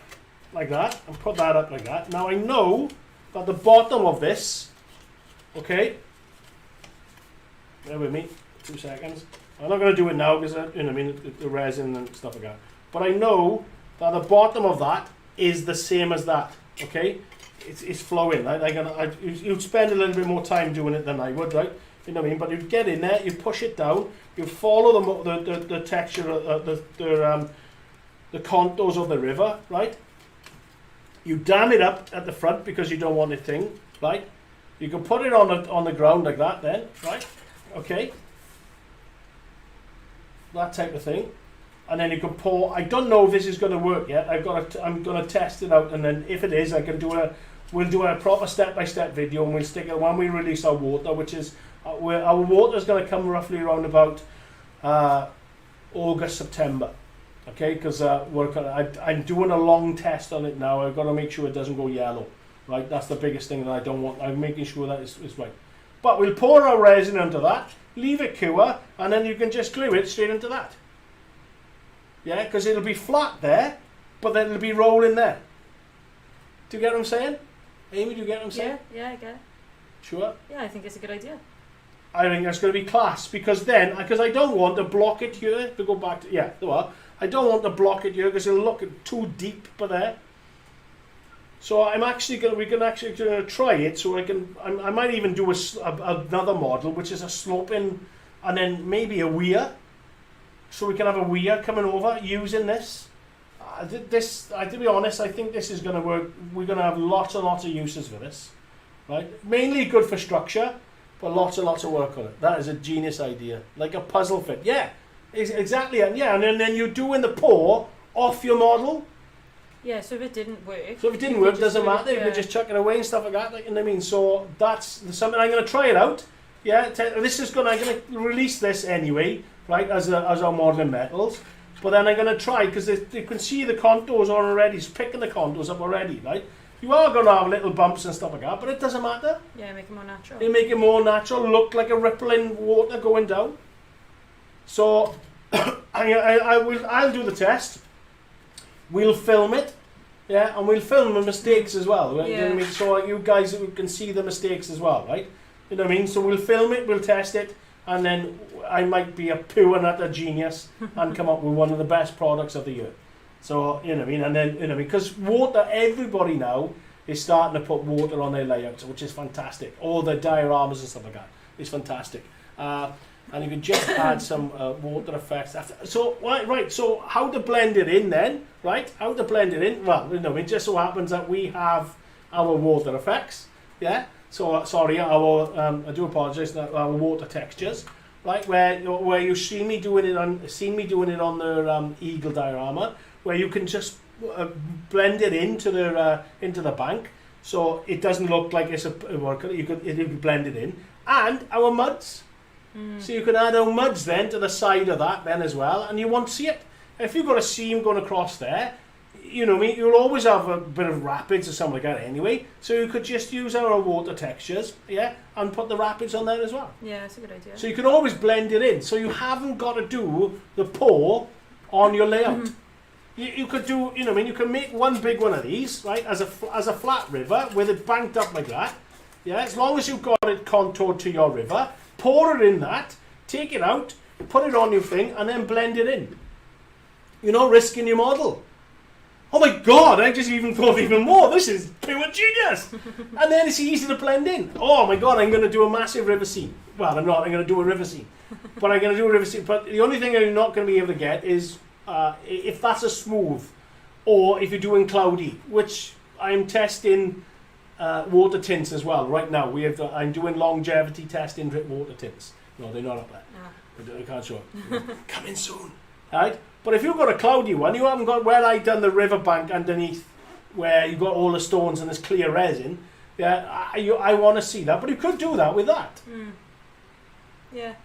like that, and put that up like that. Now I know that the bottom of this, okay, bear with me, 2 seconds. I'm not going to do it now because, you know what I mean, the resin and stuff like that. But I know that the bottom of that is the same as that, okay? It's flowing, right? You'd spend a little bit more time doing it than I would, right? You know what I mean? But you'd get in there, you push it down, you follow the texture, the contours of the river, right? You dam it up at the front because you don't want it thing, right? You can put it on the ground like that then, right? Okay. That type of thing. And then you can pour. I don't know if this is going to work yet. I'm going to test it out, and then if it is, we'll do a proper step-by-step video, and we'll stick it when we release our water, which is our water is going to come roughly around about August, September. Okay, because I'm doing a long test on it now. I've got to make sure it doesn't go yellow, right? That's the biggest thing that I don't want. I'm making sure that it's right. But we'll pour our resin into that, leave it cure, and then you can just glue it straight into that. Yeah, because it'll be flat there, but then it'll be rolling there. Do you get what I'm saying? Amy, do you get what I'm saying? Yeah, I get it. Sure? Yeah, I think it's a good idea. I think that's going to be class, because I don't want to block it here, to go back to, yeah, well, I don't want to block it here because it'll look too deep for there. So we're actually going to try it. So I might even do another model, which is a sloping, and then maybe a weir. So we can have a weir coming over using this. To be honest, I think this is going to work. We're going to have lots and lots of uses for this, right? Mainly good for structure, but lots and lots of work on it. That is a genius idea, like a puzzle fit. Yeah. Exactly, and yeah, and then you're doing the pour off your model. Yeah, so if it didn't work. So if it didn't work, it doesn't matter. You can just chuck it away and stuff like that. Like, you know what I mean? So that's something I'm going to try it out. Yeah, I'm going to release this anyway, right? As our modeling metals. But then I'm going to try, because you can see the contours are already. It's picking the contours up already, right? You are going to have little bumps and stuff like that, but it doesn't matter. Yeah, make it more natural. They make it more natural, look like a rippling water going down. So I'll do the test. We'll film it, yeah, and we'll film the mistakes as well. Right? Yeah. You know what I mean? So you guys can see the mistakes as well, right? You know what I mean? So we'll film it, we'll test it, and then I might be a pure and utter genius and come up with one of the best products of the year. So you know what I mean? And then you know, because water, everybody now is starting to put water on their layouts, which is fantastic. All the dioramas and stuff like that. It's fantastic. And you can just add some water effects after. So right, so how to blend it in then, right? How to blend it in? Well, you know, it just so happens that we have our water effects, yeah. So sorry, I do apologise. Our water textures, right? Where you see me doing it on the eagle diorama, where you can just blend it into the bank, so it doesn't look like it's you could blend it in, and our muds. So you can add our muds then to the side of that then as well, and you won't see it. If you've got a seam going across there, you know me, you'll always have a bit of rapids or something like that anyway, so you could just use our water textures, yeah, and put the rapids on there as well. Yeah, that's a good idea. So you can always blend it in, so you haven't got to do the pour on your layout. You could do, you know, you can make one big one of these, right, as a flat river with it banked up like that, yeah, as long as you've got it contoured to your river. Pour it in that, take it out, put it on your thing, and then blend it in. You're not risking your model. Oh my god, I just even thought even more. This is pure genius. And then it's easy to blend in. Oh my god, I'm going to do a massive river scene. Well, I'm not. I'm going to do a river scene. But I'm going to do a river scene. But the only thing I'm not going to be able to get is if that's a smooth or if you're doing cloudy, which I'm testing water tints as well. Right now, I'm doing longevity testing water tints. No, they're not up there. I can't show it. Coming soon. Right? But if you've got a cloudy one, you haven't got where I done the riverbank underneath where you've got all the stones and this clear resin. Yeah, I want to see that. But you could do that with that. Yeah.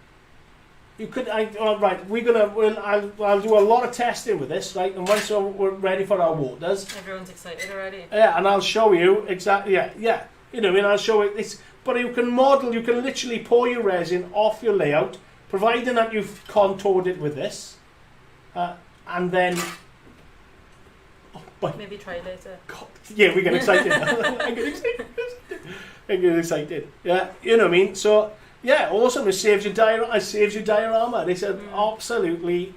You could. Right. I'll do a lot of testing with this, right? And once we're ready for our waters, everyone's excited already. Yeah, and I'll show you exactly. Yeah. You know, I'll show it. But you can model. You can literally pour your resin off your layout, providing that you've contoured it with this. And then maybe try later. God, yeah, we get excited. I get excited. Yeah, you know what I mean. So yeah, awesome. It saves you diorama. They said absolutely.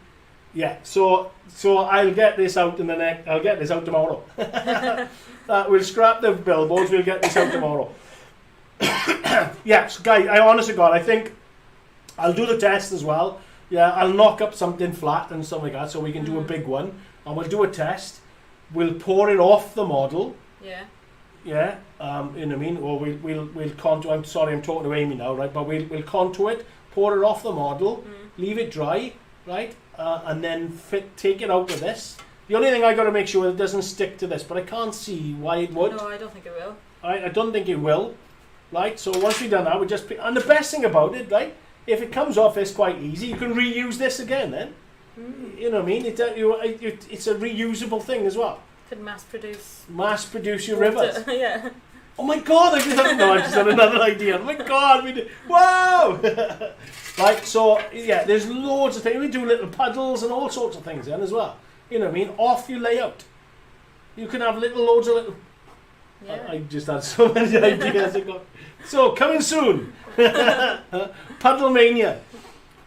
Yeah. So I'll get this out I'll get this out tomorrow. We'll scrap the billboards. We'll get this out tomorrow. Yeah, so guys, I honestly God, I think I'll do the test as well. Yeah, I'll knock up something flat and stuff like that so we can do a big one. And we'll do a test. We'll pour it off the model. Yeah. Yeah, you know what I mean? Or we'll contour. I'm sorry, I'm talking to Amy now, right? But we'll contour it, pour it off the model, leave it dry, right? And then take it out with this. The only thing I got to make sure it doesn't stick to this, but I can't see why it would. No, I don't think it will. I don't think it will, right? So once we've done that, we just and the best thing about it, right? If it comes off, it's quite easy. You can reuse this again then. You know what I mean? It's a reusable thing as well. Could mass produce your rivers. Yeah. Oh my god, I just had another idea. Oh my god, wow! Right, so yeah, there's loads of things. We do little puddles and all sorts of things then as well. You know what I mean? Off your layout. You can have loads of little... Yeah. I just had so many ideas. So, coming soon. Puddle Mania.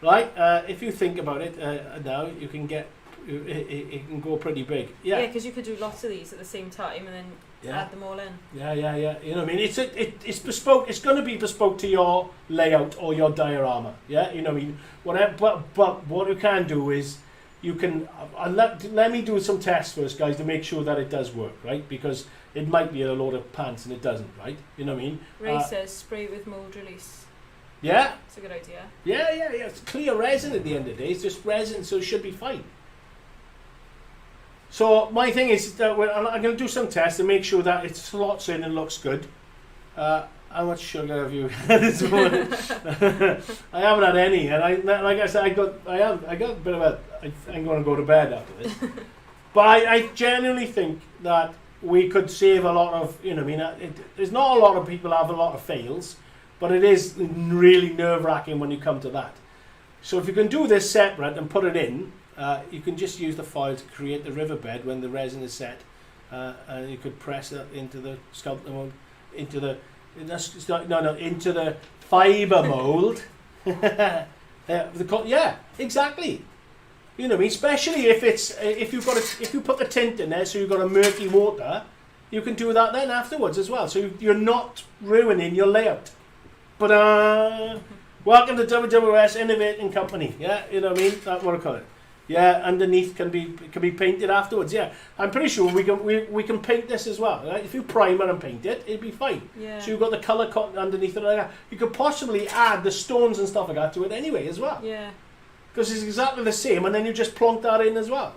Right, if you think about it now, you can get... It can go pretty big. Yeah, because you could do lots of these at the same time and then add them all in. Yeah. You know what I mean? It's bespoke. It's going to be bespoke to your layout or your diorama. Yeah, you know what I mean? Whatever. But what you can do is you can let me do some tests first, guys, to make sure that it does work, right? Because it might be a load of pants and it doesn't, right? You know what I mean? Ray says spray with mold release. Yeah. It's a good idea. Yeah. It's clear resin at the end of the day. It's just resin, so it should be fine. So my thing is that I'm going to do some tests to make sure that it slots in and looks good. How much sugar have you had this morning? I haven't had any, and like I said, I got a bit of a. I'm going to go to bed after this. But I genuinely think that we could save a lot of. You know, what I mean, there's not a lot of people have a lot of fails, but it is really nerve-wracking when you come to that. So if you can do this separate and put it in. You can just use the foil to create the riverbed when the resin is set, and you could press that into the sculptor mold, into the fibre mold. Yeah, exactly. You know what I mean? Especially if you put the tint in there, so you've got a murky water, you can do that then afterwards as well. So you're not ruining your layout. But welcome to WWS Innovating Company. Yeah, you know what I mean? That's what I call it. Yeah, underneath can be painted afterwards. Yeah, I'm pretty sure we can paint this as well. Right? If you primer and paint it, it'd be fine. Yeah. So you've got the colour underneath it like that. You could possibly add the stones and stuff like that to it anyway as well. Yeah. Because it's exactly the same, and then you just plonk that in as well.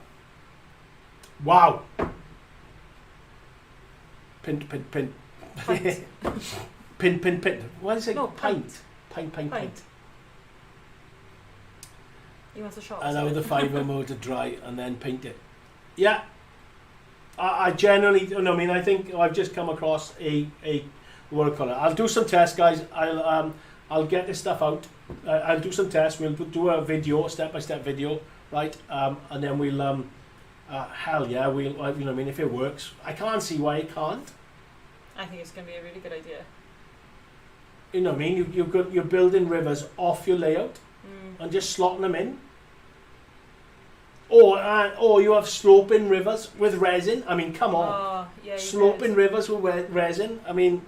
Wow. Pint. Pint. Pint. What is it? No, pint. Pint. He wants a shot. And now the fibre mold to dry and then paint it. Yeah. I generally, you know, I mean, I think I've just come across a what do I call it? I'll do some tests, guys. I'll get this stuff out. I'll do some tests. We'll do a video, step-by-step video, right? And then we'll, hell yeah, we'll, you know what I mean, if it works. I can't see why it can't. I think it's going to be a really good idea. You know what I mean? You're building rivers off your layout and just slotting them in. Or you have sloping rivers with resin. I mean, come on. Oh, yeah, Sloping rivers with resin. I mean,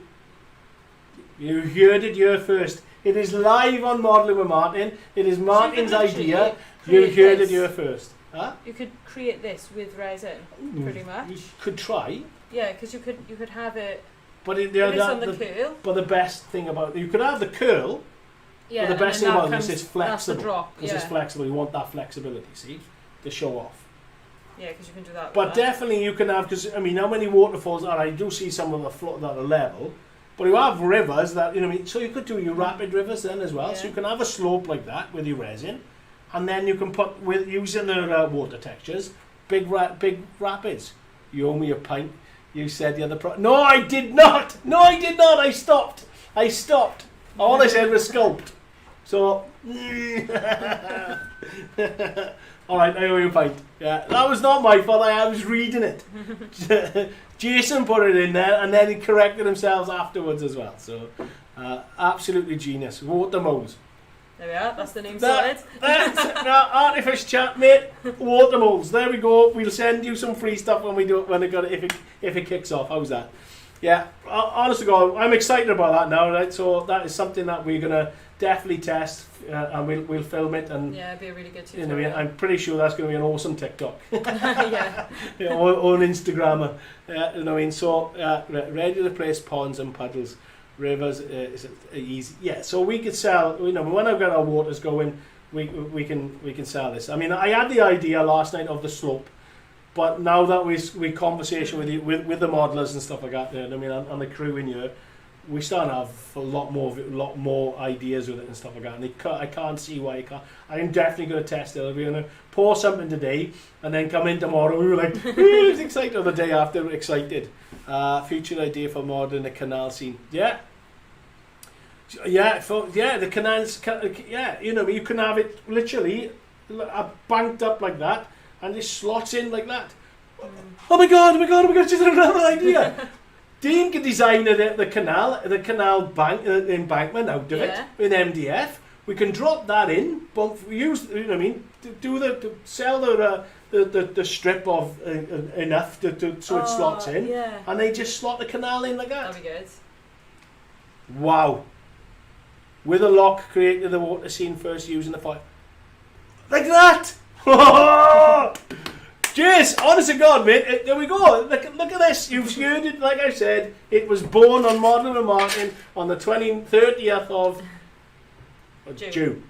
you heard it here first. It is live on Modelling with Martyn. It is Martyn's idea. You heard it here first. Huh? You could create this with resin, pretty much. You could try. Yeah, because you could have it. But on the curl. But the best thing about you could have the curl. Yeah. But the best thing about this is flexible. Because it's yeah. flexible. You want that flexibility. See, to show off. Yeah, because you can do that. But definitely you can have, because I mean, how many waterfalls are? I do see some of the float that are level, but you have rivers that, you know, what I mean, so you could do your rapid rivers then as well. Yeah. So you can have a slope like that with your resin, and then you can put with using the water textures, big rapids. You owe me a pint. You said the other no, I did not. No, I did not. I stopped. All I said was sculpt. So. All right, I owe you a pint. Yeah, that was not my fault. I was reading it. Jason put it in there, and then he corrected himself afterwards as well. So, absolutely genius. Water moles. There we are. That's the name sorted. Artifice chat, mate. Water moles. There we go. We'll send you some free stuff when we do it. When if it kicks off. How's that? Yeah. Honest to God, I'm excited about that now. Right. So that is something that we're gonna definitely test, and we'll film it, and it'd be a really good tutorial. You know, I'm pretty sure that's going to be an awesome TikTok. Yeah. Or an Instagrammer. You know what I mean? So ready to place ponds and puddles, rivers is easy. Yeah. So we could sell. You know, when I've got our waters going, we can sell this. I mean, I had the idea last night of the slope, but now that we conversation with the modelers and stuff like that, I mean, and the crew in here. We start to have a lot more ideas with it and stuff like that, and I can't see why you can't. I'm definitely going to test it. We're going to pour something today, and then come in tomorrow. We were like, it's excited. Or the day after, we're excited. Future idea for modelling the canal scene. Yeah, the canals. Yeah, you know, you can have it literally banked up like that, and it slots in like that. Oh my god! Just another idea. Dean can design the canal embankment out of it in MDF. We can drop that in, but use, you know what I mean, sell the strip of enough so it slots in, and they just slot the canal in like that. That'd be good. Wow. With a lock, created the water scene first using the fire. Like that! Jeez, honest to God, mate, there we go. Look at this. You've heard it, like I said. It was born on Modelling with Martyn on the 30th of June.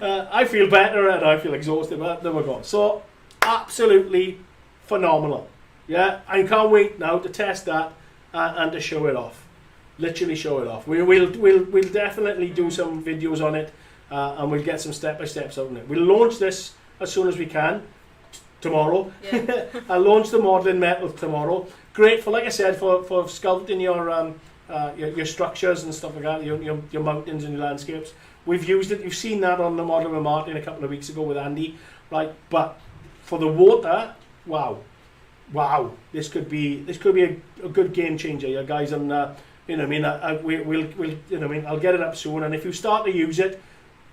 I feel better and I feel exhausted, but there we go. So, absolutely phenomenal. Yeah, I can't wait now to test that and to show it off. Literally show it off. We'll definitely do some videos on it, and we'll get some step-by-steps out on it. We'll launch this as soon as we can. Tomorrow. Yeah. I'll launch the modelling metal tomorrow. Great for, like I said, for sculpting your structures and stuff like that, your mountains and your landscapes. We've used it. You've seen that on the Modelling with Martyn a couple of weeks ago with Andy, right? But for the water, wow, this could be a good game changer, you guys. And you know, what I mean, we'll you know, what I mean, I'll get it up soon. And if you start to use it,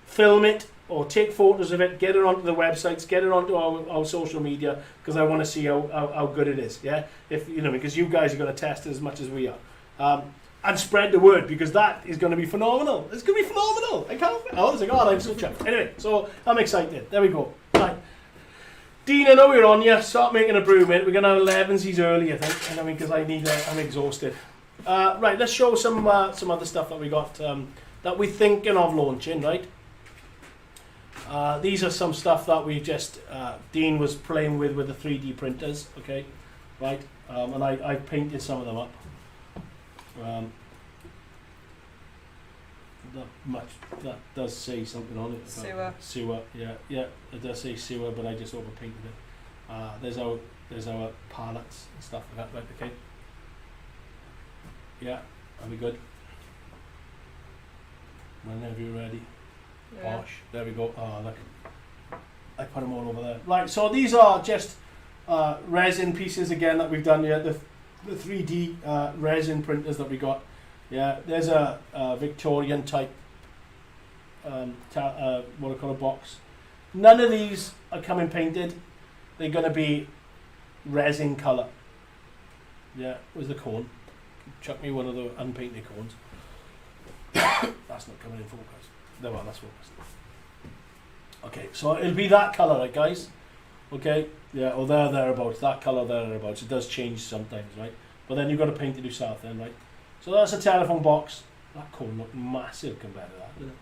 film it. Or take photos of it, get it onto the websites, get it onto our social media, because I want to see how good it is. Yeah, if you know, because you guys are going to test it as much as we are, and spread the word, because that is going to be phenomenal. It's going to be phenomenal. I can't. Oh, it's like, oh, I'm so chuffed. Anyway, so I'm excited. There we go. Right, Dean, I know we're on you. Start making a brew, mate. We're going to have 11s early, I think. And I mean, because I'm exhausted. Right, let's show some other stuff that we got that we're thinking of launching. Right. These are some stuff that we just Dean was playing with the 3D printers, okay, right, and I painted some of them up. That does say something on it. Sewer, yeah, it does say sewer, but I just overpainted it. There's our pallets and stuff like that, right? Okay. Yeah, are we good? Whenever you're ready. Yeah. Bosh. There we go. Oh, look. I put them all over there. Right, so these are just resin pieces again that we've done here. The 3D resin printers that we got. Yeah, there's a Victorian type what I call a box. None of these are coming painted. They're going to be resin colour. Yeah, where's the cone? Chuck me one of the unpainted cones. That's not coming in focus. No, well, that's focused. Okay, so it'll be that colour, right, guys? Okay, yeah, or thereabouts. That colour thereabouts. It does change sometimes, right? But then you've got to paint it yourself, then, right? So that's a telephone box. That cone looked massive compared to that, didn't it?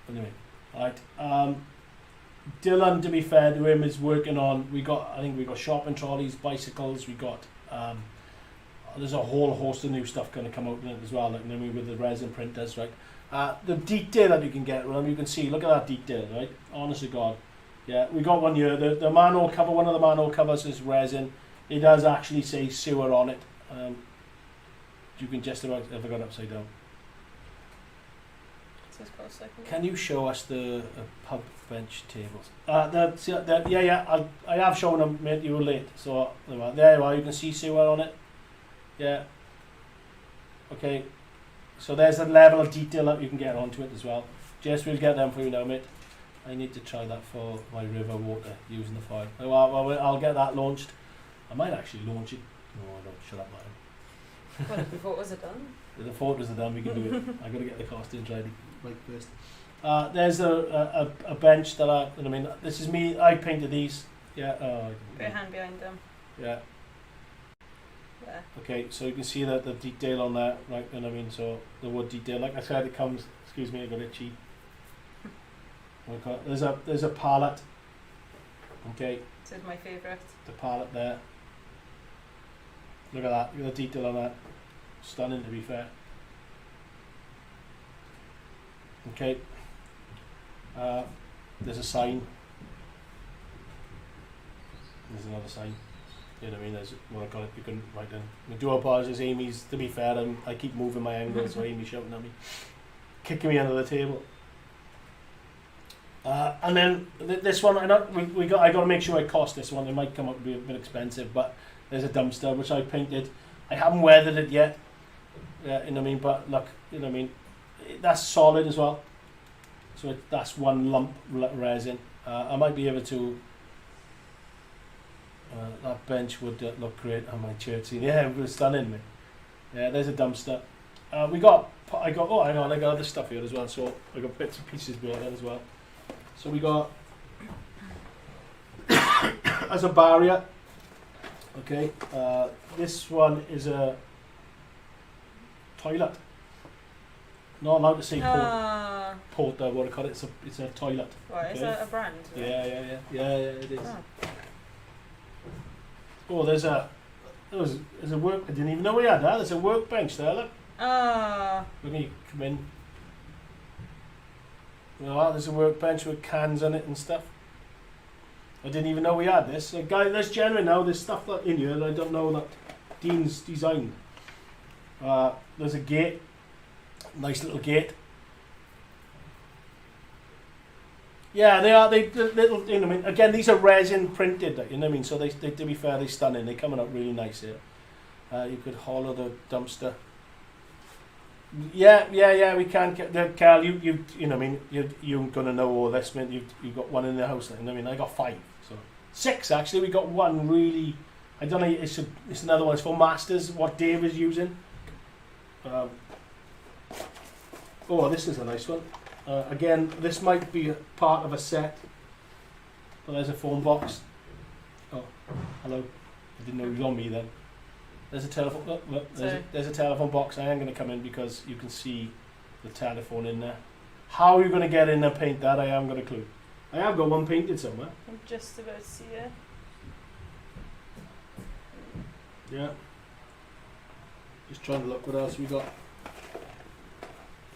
Anyway, right. Dylan, to be fair to him, is working on. I think we got shopping trolleys, bicycles. We got. There's a whole host of new stuff going to come out in it as well, like with the resin printers, right? The detail that you can get, well, you can see. Look at that detail, right? Honest to God, yeah. We got one here. The manhole cover. One of the manhole covers is resin. It does actually say sewer on it. You can just about have got upside down. Can you show us the pub bench tables? Yeah. I have shown them, mate. You were late, so there you are. You can see sewer on it. Yeah. Okay. So there's a level of detail that you can get onto it as well. Jess, we'll get them for you now, mate. I need to try that for my river water using the foil. Well, I'll get that launched. I might actually launch it. No, I don't. Shut up, man. Well, if the photos are done. If the photos are done, we can do it. I've got to get the costumes ready right first. There's a bench that I mean, this is me. I painted these. Yeah. Put your hand behind them. Yeah. Yeah. Okay, so you can see that the detail on that, right? And I mean, so the wood detail, like I said, it comes. Excuse me, I got itchy. There's a palette. Okay. This is my favourite. The palette there. Look at that. Look at the detail on that. Stunning, to be fair. Okay. There's a sign. There's another sign. You know what I mean? There's what I got it. You can write in. I do apologise, Amy's. To be fair, I keep moving my angle, so Amy's shouting at me, kicking me under the table. And then this one, I got to make sure I cost this one. It might come up to be a bit expensive, but there's a dumpster which I painted. I haven't weathered it yet. You know what I mean? But look, you know what I mean? That's solid as well. So that's one lump resin. I might be able to. That bench would look great on my church scene. Yeah, it was stunning, man. Yeah, there's a dumpster. I got other stuff here as well. So I got bits and pieces built in as well. So we got as a barrier. Okay, this one is a toilet. Not allowed to say porter, what I call it. It's a toilet. Right, okay. Is that a brand? Yeah, it is. Oh, there's a work. I didn't even know we had that. There's a workbench there. Look. When you come in, there's a workbench with cans on it and stuff. I didn't even know we had this. There's genuine now. There's stuff that in here that I don't know that Dean's designed. There's a gate. Nice little gate. Yeah, they are. They little. You know what I mean? Again, these are resin printed. You know what I mean? So they to be fair, they're stunning. They're coming out really nice here. You could hollow the dumpster. Yeah. We can. Carl, you know what I mean? You're gonna know all this, man. You've got one in the house. You know what I mean? I got 5, so 6 actually. We got one really. I don't know. It's another one. It's for masters. What Dave is using. This is a nice one. Again, this might be part of a set. But there's a phone box. Oh, hello. I didn't know it was on me then. There's a telephone. Look, there's a telephone box. I am going to come in because you can see the telephone in there. How are you going to get in and paint that? I haven't got a clue. I have got one painted somewhere. I'm just about to see it. Yeah. Just trying to look what else we got.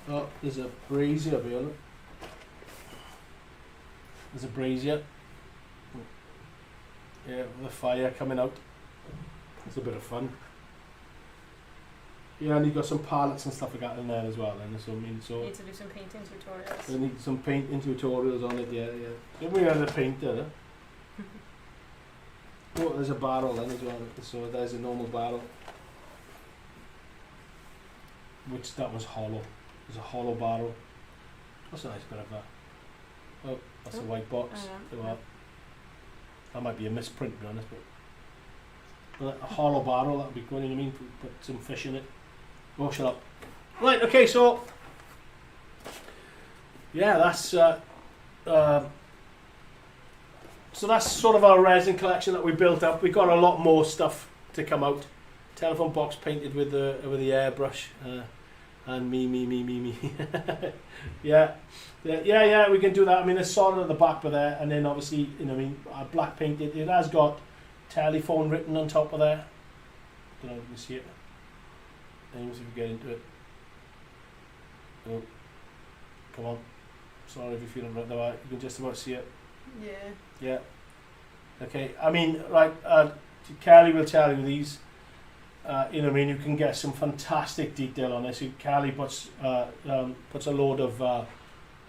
Oh, there's a brazier here. Look. There's a brazier. Yeah, with the fire coming out. It's a bit of fun. Yeah, and you've got some pallets and stuff like that in there as well. And so I mean, so you need to do some painting tutorials. We need some painting tutorials on it. Yeah. Then we had a painter. Oh, there's a barrel then as well. So there's a normal barrel, which that was hollow. There's a hollow barrel. That's a nice bit of that. Oh, that's a white box. Yeah. That might be a misprint, to be honest, but a hollow barrel, that would be good, you know what I mean? Put some fish in it. Oh, shut up. Right, okay, so yeah, that's so that's sort of our resin collection that we built up. We've got a lot more stuff to come out. Telephone box painted with the airbrush, and me. yeah, we can do that. I mean, it's solid at the back of there, and then obviously, you know, I mean, black painted. It has got telephone written on top of there. Don't know if you can see it. Anyways, if you get into it. Oh, come on. Sorry if you're feeling right there. You can just about see it. Yeah. Okay. I mean, right. Kelly will tell you these. You know, I mean, you can get some fantastic detail on this. Kelly puts a load of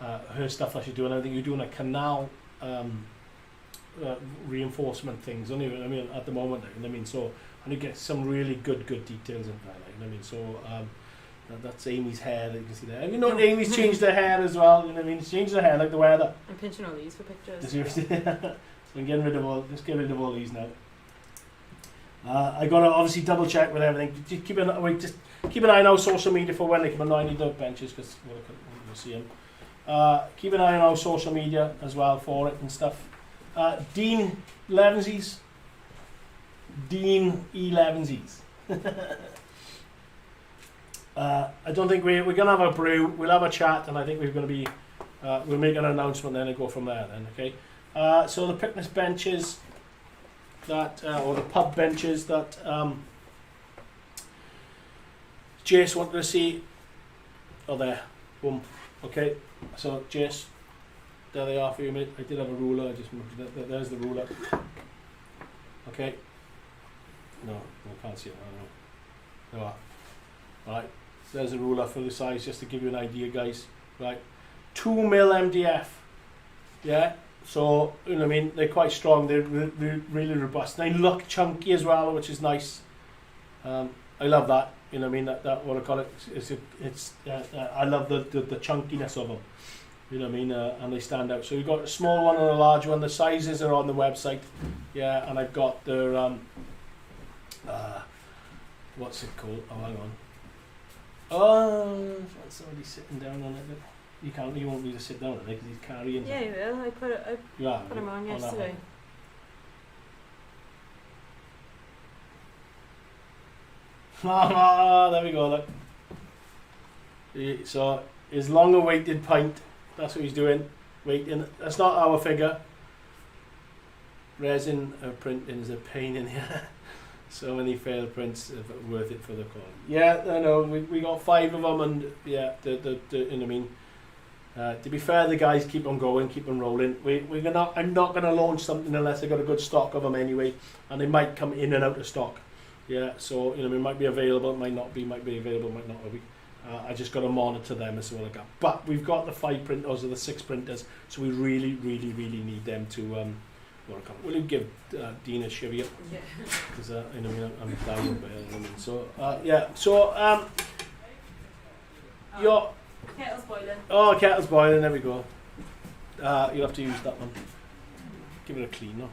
her stuff that she's doing. I think you're doing a canal reinforcement things, aren't you? I mean, at the moment, you know what I mean. So, and you get some really good details in there. You know what I mean. So, that's Amy's hair that you can see there. You know, Amy's changed her hair as well. You know what I mean? She's changed her hair like the weather. I'm pinching all these for pictures. So I'm getting rid of all. Just get rid of all these now. I got to obviously double check with everything. Just keep an eye on our social media for when they come on. I need the benches because we'll see them. Keep an eye on our social media as well for it and stuff. Dean Levensies. Dean E. Levensies. I don't think we're going to have a brew. We'll have a chat, and I think we're going to be. We'll make an announcement then and go from there. Then, okay. So the picnic benches. That or the pub benches that Jace wanted to see. Oh, there, boom. Okay, so Jace, there they are for you, mate. I did have a ruler. I just moved it. There's the ruler. Okay. No, I can't see it. I don't know. All right. So there's a ruler for the size, just to give you an idea, guys. Right, 2mm MDF. Yeah. So, you know what I mean, they're quite strong, they're really robust. They look chunky as well, which is nice. I love that, you know what I mean, that what I call it, I love the chunkiness of them, you know what I mean, and they stand out. So you've got a small one and a large one, the sizes are on the website, yeah, and I've got their, what's it called, oh hang on. Oh, somebody's sitting down on it. You won't need to sit down on it because he's carrying. Yeah, you will. I put him on yesterday. There we go. Look. So his long-awaited pint. That's what he's doing. Waiting. That's not our figure. Resin printing is a pain in here. So many failed prints, worth it for the coin. Yeah, I know. We got 5 of them, and yeah, you know what I mean. To be fair, the guys keep on going, keep on rolling. I'm not going to launch something unless I got a good stock of them anyway, and they might come in and out of stock. Yeah, so you know, it might be available, it might not be, might be available, might not be. I just got to monitor them as well. I got. But we've got the 5 printers or the 6 printers, so we really need them to. Will you give Dean a shivvy up? Yeah. Because you know, I'm dying, but you know what I mean. So yeah, so your. Kettle's boiling. Oh, kettle's boiling, there we go. You'll have to use that one. Give it a clean, no?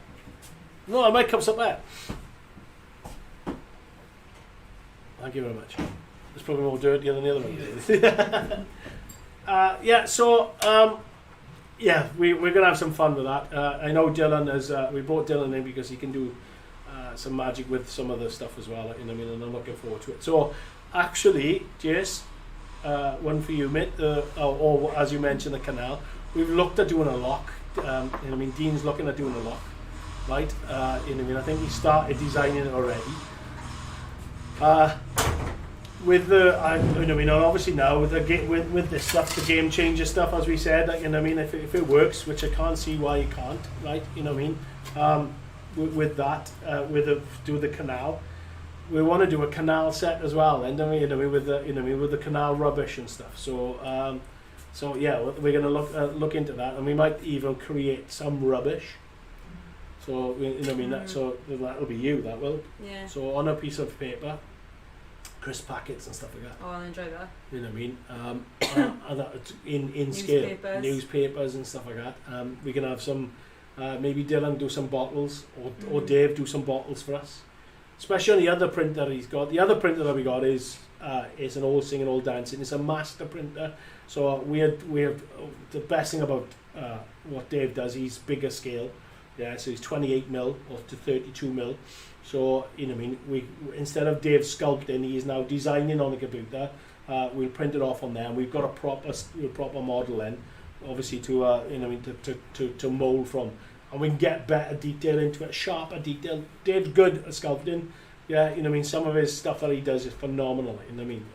No, my cup's up there. Thank you very much. It's probably more dirtier than the other one. Yeah, so, yeah, we're going to have some fun with that. I know Dylan has, we brought Dylan in because he can do some magic with some of the stuff as well, you know what I mean, and I'm looking forward to it. So, actually, Jace, one for you, mate, or as you mentioned, the canal. We've looked at doing a lock. You know what I mean? Dean's looking at doing a lock, right? You know what I mean? I think he started designing it already. With the, you know what I mean? And obviously now with this stuff, the game changer stuff, as we said, you know what I mean? If it works, which I can't see why it can't, right? You know what I mean? With that, do the canal. We want to do a canal set as well, and you know, with the canal rubbish and stuff. So, so yeah, we're going to look into that, and we might even create some rubbish. So you know what I mean. So that'll be you. That will. Yeah. So on a piece of paper, crisp packets and stuff like that. Oh, I enjoy that. You know what I mean? And that in scale, newspapers and stuff like that. We can have some, maybe Dylan do some bottles, or Dave do some bottles for us. Especially on the other printer he's got. The other printer that we got is an all singing, all dancing. It's a master printer. So we have the best thing about what Dave does. He's bigger scale. Yeah, so he's 28mm or to 32mm. So, you know what I mean, we instead of Dave sculpting, he's now designing on the computer. We'll print it off on there, and we've got a proper model then, obviously to you know what I mean, to mould from, and we can get better detail into it, sharper detail. Dave's good at sculpting, yeah, you know what I mean. Some of his stuff that he does is phenomenal, you know what I mean.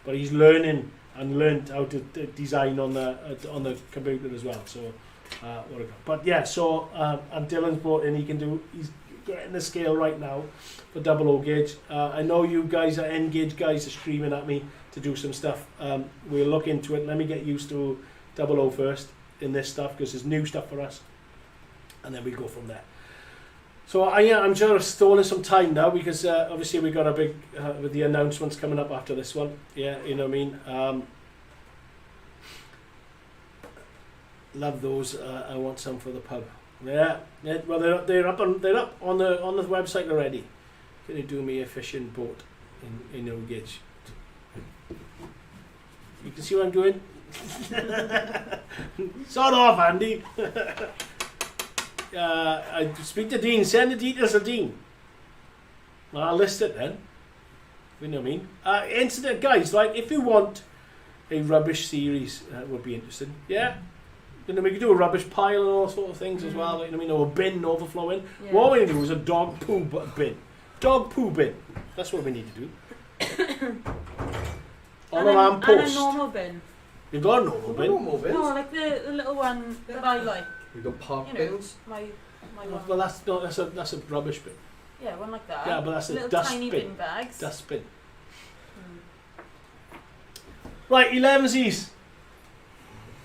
But he's learning and learned how to design on the computer as well. So, but yeah, so and Dylan's brought in. He's getting the scale right now for 00 gauge. I know you guys are N gauge guys are screaming at me to do some stuff. We'll look into it. Let me get used to 00 first in this stuff, because it's new stuff for us, and then we go from there. So I'm just stalling some time now, because obviously we got a big with the announcements coming up after this one. Yeah, you know what I mean. Love those. I want some for the pub. Yeah. Well, they're up on the website already. Can you do me a fishing boat in no gauge? You can see what I'm doing. Sort off, Andy. I speak to Dean. Send the details to Dean. Well, I'll list it then. You know what I mean? Incident, guys. Like, if you want a rubbish series, would be interesting. Yeah. You know, we could do a rubbish pile and all sorts of things as well. Like, you know, what I mean, or a bin overflowing. Yeah. What we need to do is a dog poo bin. Dog poo bin. That's what we need to do. On a lamp post. And a normal bin. You've got a normal bin. No, like the little one that I like. We've got park bins. My one. Well, that's a rubbish bin. Yeah, one like that. Yeah, but that's a little dust tiny bin. bags. Dustbin. Right, 11s.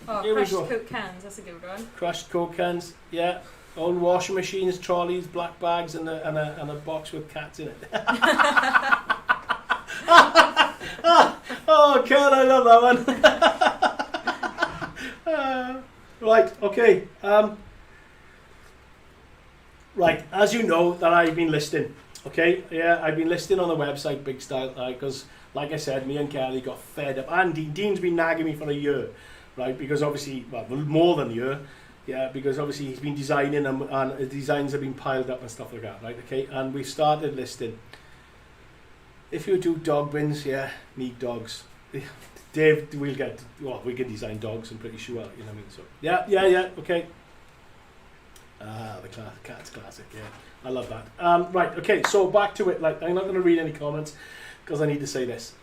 Oh, here crushed we go. Coke cans, that's a good one. Crushed Coke cans, yeah. Old washing machines, trolleys, black bags, and a box with cats in it. Oh, God, I love that one. Right, okay. Right, as you know, that I've been listing. Okay, yeah, I've been listing on the website big style, because, like I said, me and Kelly got fed up. And Dean's been nagging me for a year. Right, because obviously, well, more than a year, yeah, because obviously he's been designing and his designs have been piled up and stuff like that, right, okay, and we started listing. If you do dog bins, yeah, need dogs. Dave, we can design dogs, I'm pretty sure, you know what I mean, so, yeah, okay. The cat's classic, yeah, I love that. Right, okay, so back to it, like, I'm not going to read any comments, because I need to say this.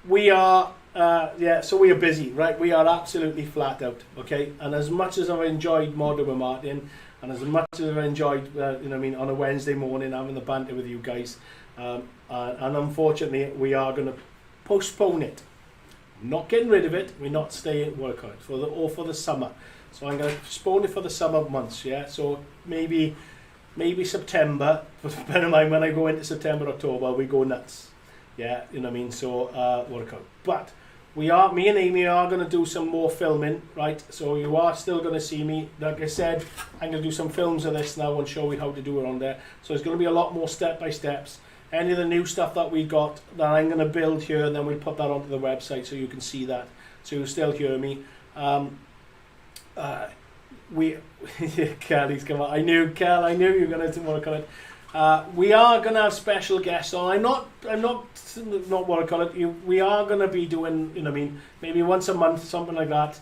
We are... so we are busy, right? We are absolutely flat out, okay? And as much as I've enjoyed modding with Martyn, and as much as I've enjoyed, you know what I mean, on a Wednesday morning having the banter with you guys, and unfortunately we are going to postpone it. I'm not getting rid of it. We're not staying work on it for the summer. So I'm going to postpone it for the summer months, yeah? So maybe September, but bear in mind when I go into September, October, we go nuts. Yeah, you know what I mean? So, but me and Amy are going to do some more filming, right? So you are still going to see me. Like I said, I'm going to do some films of this now and show you how to do it on there. So there's going to be a lot more step-by-steps. Any of the new stuff that we got that I'm going to build here, and then we'll put that onto the website so you can see that. So you'll still hear me. Kelly's come on. I knew you were going to want to comment. We are going to have special guests on. I'm not what I call it. We are going to be doing, you know what I mean, maybe once a month, something like that.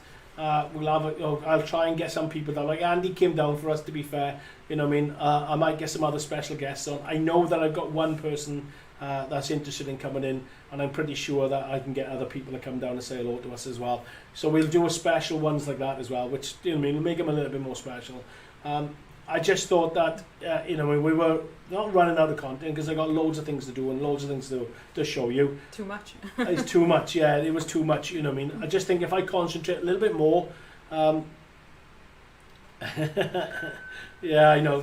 We'll have I'll try and get some people that, like Andy came down for us, to be fair, you know what I mean. I might get some other special guests on. I know that I've got one person that's interested in coming in, and I'm pretty sure that I can get other people to come down and say hello to us as well. So we'll do a special ones like that as well, which, you know what I mean, will make them a little bit more special. I just thought that, you know, we were not running out of content, because I got loads of things to do and loads of things to show you. Too much. It's too much, yeah, it was too much, you know what I mean. I just think if I concentrate a little bit more, yeah, I know,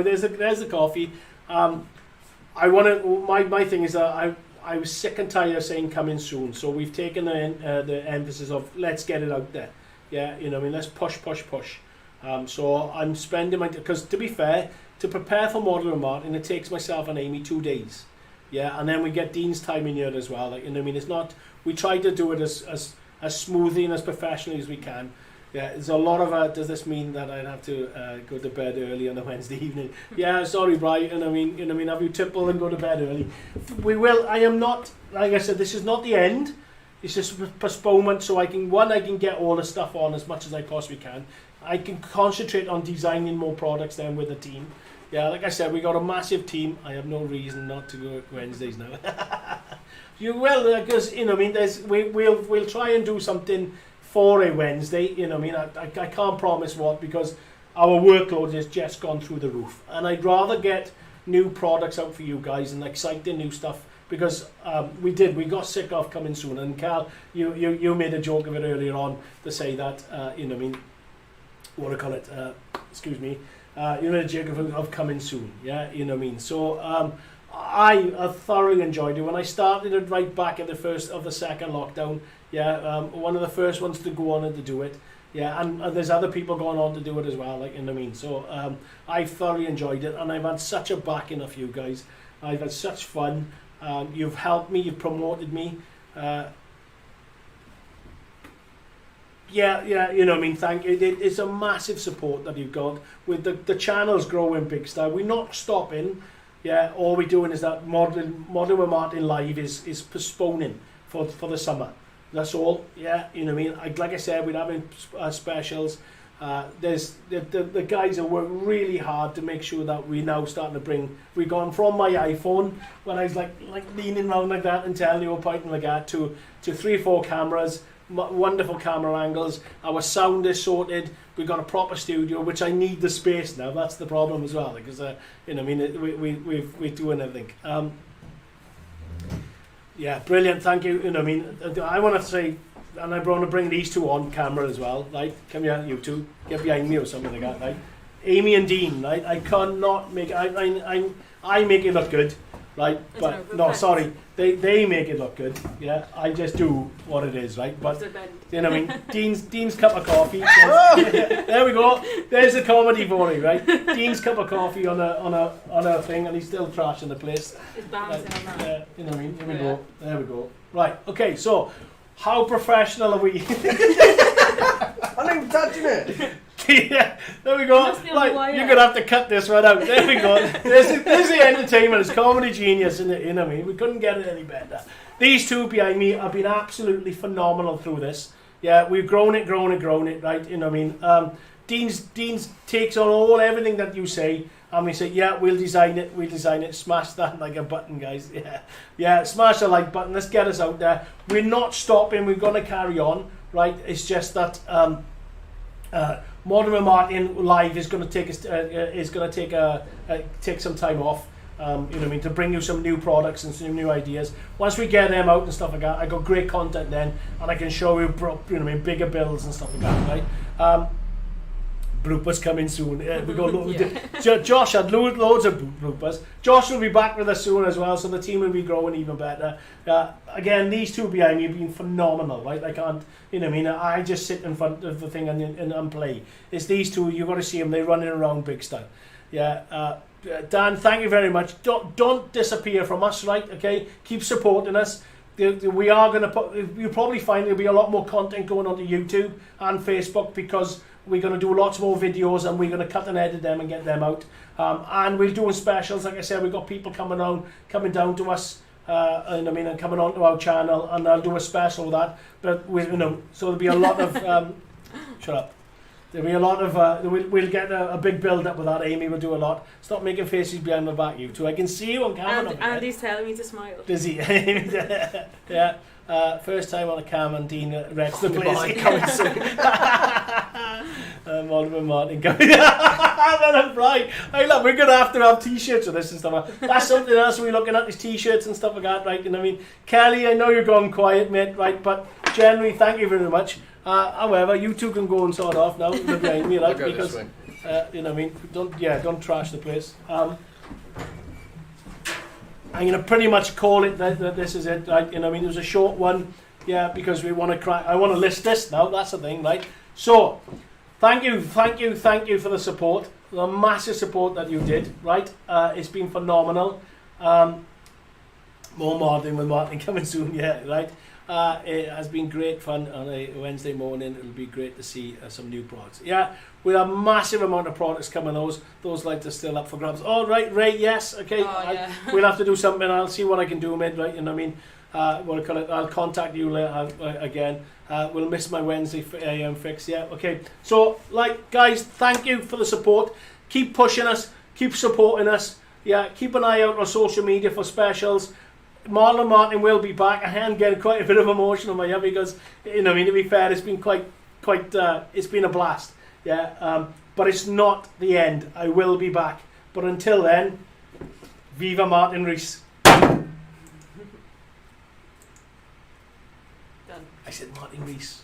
there's the coffee. I want to, my thing is that I was sick and tired of saying coming soon, so we've taken the emphasis of let's get it out there. Yeah, you know, I mean, let's push. So I'm spending because to be fair, to prepare for Model with Martyn, it takes myself and Amy 2 days. Yeah, and then we get Dean's time in here as well. Like, you know, I mean, it's not. We try to do it as smoothly and as professionally as we can. Yeah, there's a lot of. Does this mean that I'd have to go to bed early on a Wednesday evening? Yeah, sorry, Brian. I mean, you know, I mean, have you tipple and go to bed early? We will. I am not. Like I said, this is not the end. It's just a postponement, so I can get all the stuff on as much as I possibly can. I can concentrate on designing more products then with the team. Yeah, like I said, we got a massive team. I have no reason not to go Wednesdays now. You will, because you know, I mean, we'll try and do something for a Wednesday. You know, I mean, I can't promise what, because our workload has just gone through the roof, and I'd rather get new products out for you guys and exciting new stuff. Because we got sick of coming soon, and Cal, you made a joke of it earlier on to say that you know, I mean, what do I call it? Excuse me. You made a joke of coming soon. Yeah, you know what I mean. So I have thoroughly enjoyed it. When I started it right back at the second lockdown, yeah, one of the first ones to go on and to do it. Yeah, and there's other people going on to do it as well. Like, you know what I mean. So I thoroughly enjoyed it, and I've had such a backing of you guys. I've had such fun. You've helped me, you've promoted me. Yeah, you know what I mean, thank you. It's a massive support that you've got. With the channel's growing big style. We're not stopping. Yeah, all we're doing is that Modern with Martyn Live is postponing for the summer. That's all. Yeah, you know what I mean. Like I said, we're having specials. There's the guys are working really hard to make sure that we're now starting to bring. We've gone from my iPhone when I was like leaning around like that and telling you, pointing like that, to 3 or 4 cameras, wonderful camera angles. Our sound is sorted. We've got a proper studio, which I need the space now. That's the problem as well, because you know, I mean, we're doing everything. Yeah, brilliant. Thank you. You know, I mean, I want to say. And I want to bring these two on camera as well, right? Come here, you two. Get behind me or something like that, right? Amy and Dean, right? I cannot make... I make it look good, right? But, no, sorry. They make it look good, yeah? I just do what it is, right? But, you know what I mean? Dean's cup of coffee. There we go. There's a comedy for you, right? Dean's cup of coffee on a thing, and he's still trashing the place. It's bouncing on that. Yeah, you know what I mean? Here we go. There we go. Right, okay, so... How professional are we? I'm not even touching it. Yeah, there we go. Right, you're gonna have to cut this right out. There we go. There's the entertainment. It's comedy genius, isn't it? You know what I mean? We couldn't get it any better. These two behind me have been absolutely phenomenal through this. Yeah, we've grown it, right? You know what I mean? Dean's takes on everything that you say. And we say, yeah, we'll design it, smash that like a button, guys. Yeah, smash the like button, let's get us out there. We're not stopping, we're going to carry on, right? It's just that Modern with Martyn Live is going to take some time off, you know what I mean, to bring you some new products and some new ideas. Once we get them out and stuff like that, I got great content then, and I can show you, you know what I mean, bigger builds and stuff like that, right? Bloopers coming soon. We got Josh had loads of bloopers. Josh will be back with us soon as well, so the team will be growing even better. Again, these two behind me have been phenomenal, right? I can't, you know what I mean? I just sit in front of the thing and play. It's these two, you've got to see them, they're running around big style. Yeah, Dan, thank you very much. Don't disappear from us, right? Okay, keep supporting us. We are going to you'll probably find there'll be a lot more content going on to YouTube and Facebook, because we're going to do lots more videos, and we're going to cut and edit them and get them out. And we're doing specials. Like I said, we've got people coming down to us, and I mean, and coming onto our channel, and I'll do a special with that. But you know, so there'll be a lot of shut up. There'll be a lot of we'll get a big build up with that. Amy will do a lot. Stop making faces behind my back, you two. I can see you on camera. And Andy's telling me to smile. Does he? Yeah. First time on a cam, and Dean wrecks the place. Coming soon. Modern with Martyn coming. That's right. Hey, look, we're gonna have to have t-shirts of this and stuff. That's something else we're looking at, these t-shirts and stuff like that, right? You know what I mean? Kelly, I know you're going quiet, mate, right? But generally, thank you very much. However, you two can go and sort off now. Behind me, right? Because you know what I mean. Don't trash the place. I'm going to pretty much call it that this is it, right? You know, I mean, it was a short one, yeah, because we want to I want to list this now. That's the thing, right? So, thank you for the support, the massive support that you did, right? It's been phenomenal. More Martyn with Martyn coming soon, yeah, right? It has been great fun on a Wednesday morning. It'll be great to see some new products. Yeah, we have a massive amount of products coming. Those lights are still up for grabs. All right, Ray, yes, okay. Yeah. We'll have to do something. I'll see what I can do, mate. Right, you know what I mean. What I call it. I'll contact you later again. We'll miss my Wednesday AM fix. Yeah, okay. So, guys, thank you for the support. Keep pushing us. Keep supporting us. Yeah, keep an eye out on social media for specials. Marlon Martyn will be back. I am getting quite a bit of emotion on my head because, you know, I mean, to be fair, it's been quite. It's been a blast. Yeah, but it's not the end. I will be back. But until then, Viva Martyn Rees. Done. I said Martyn Rees.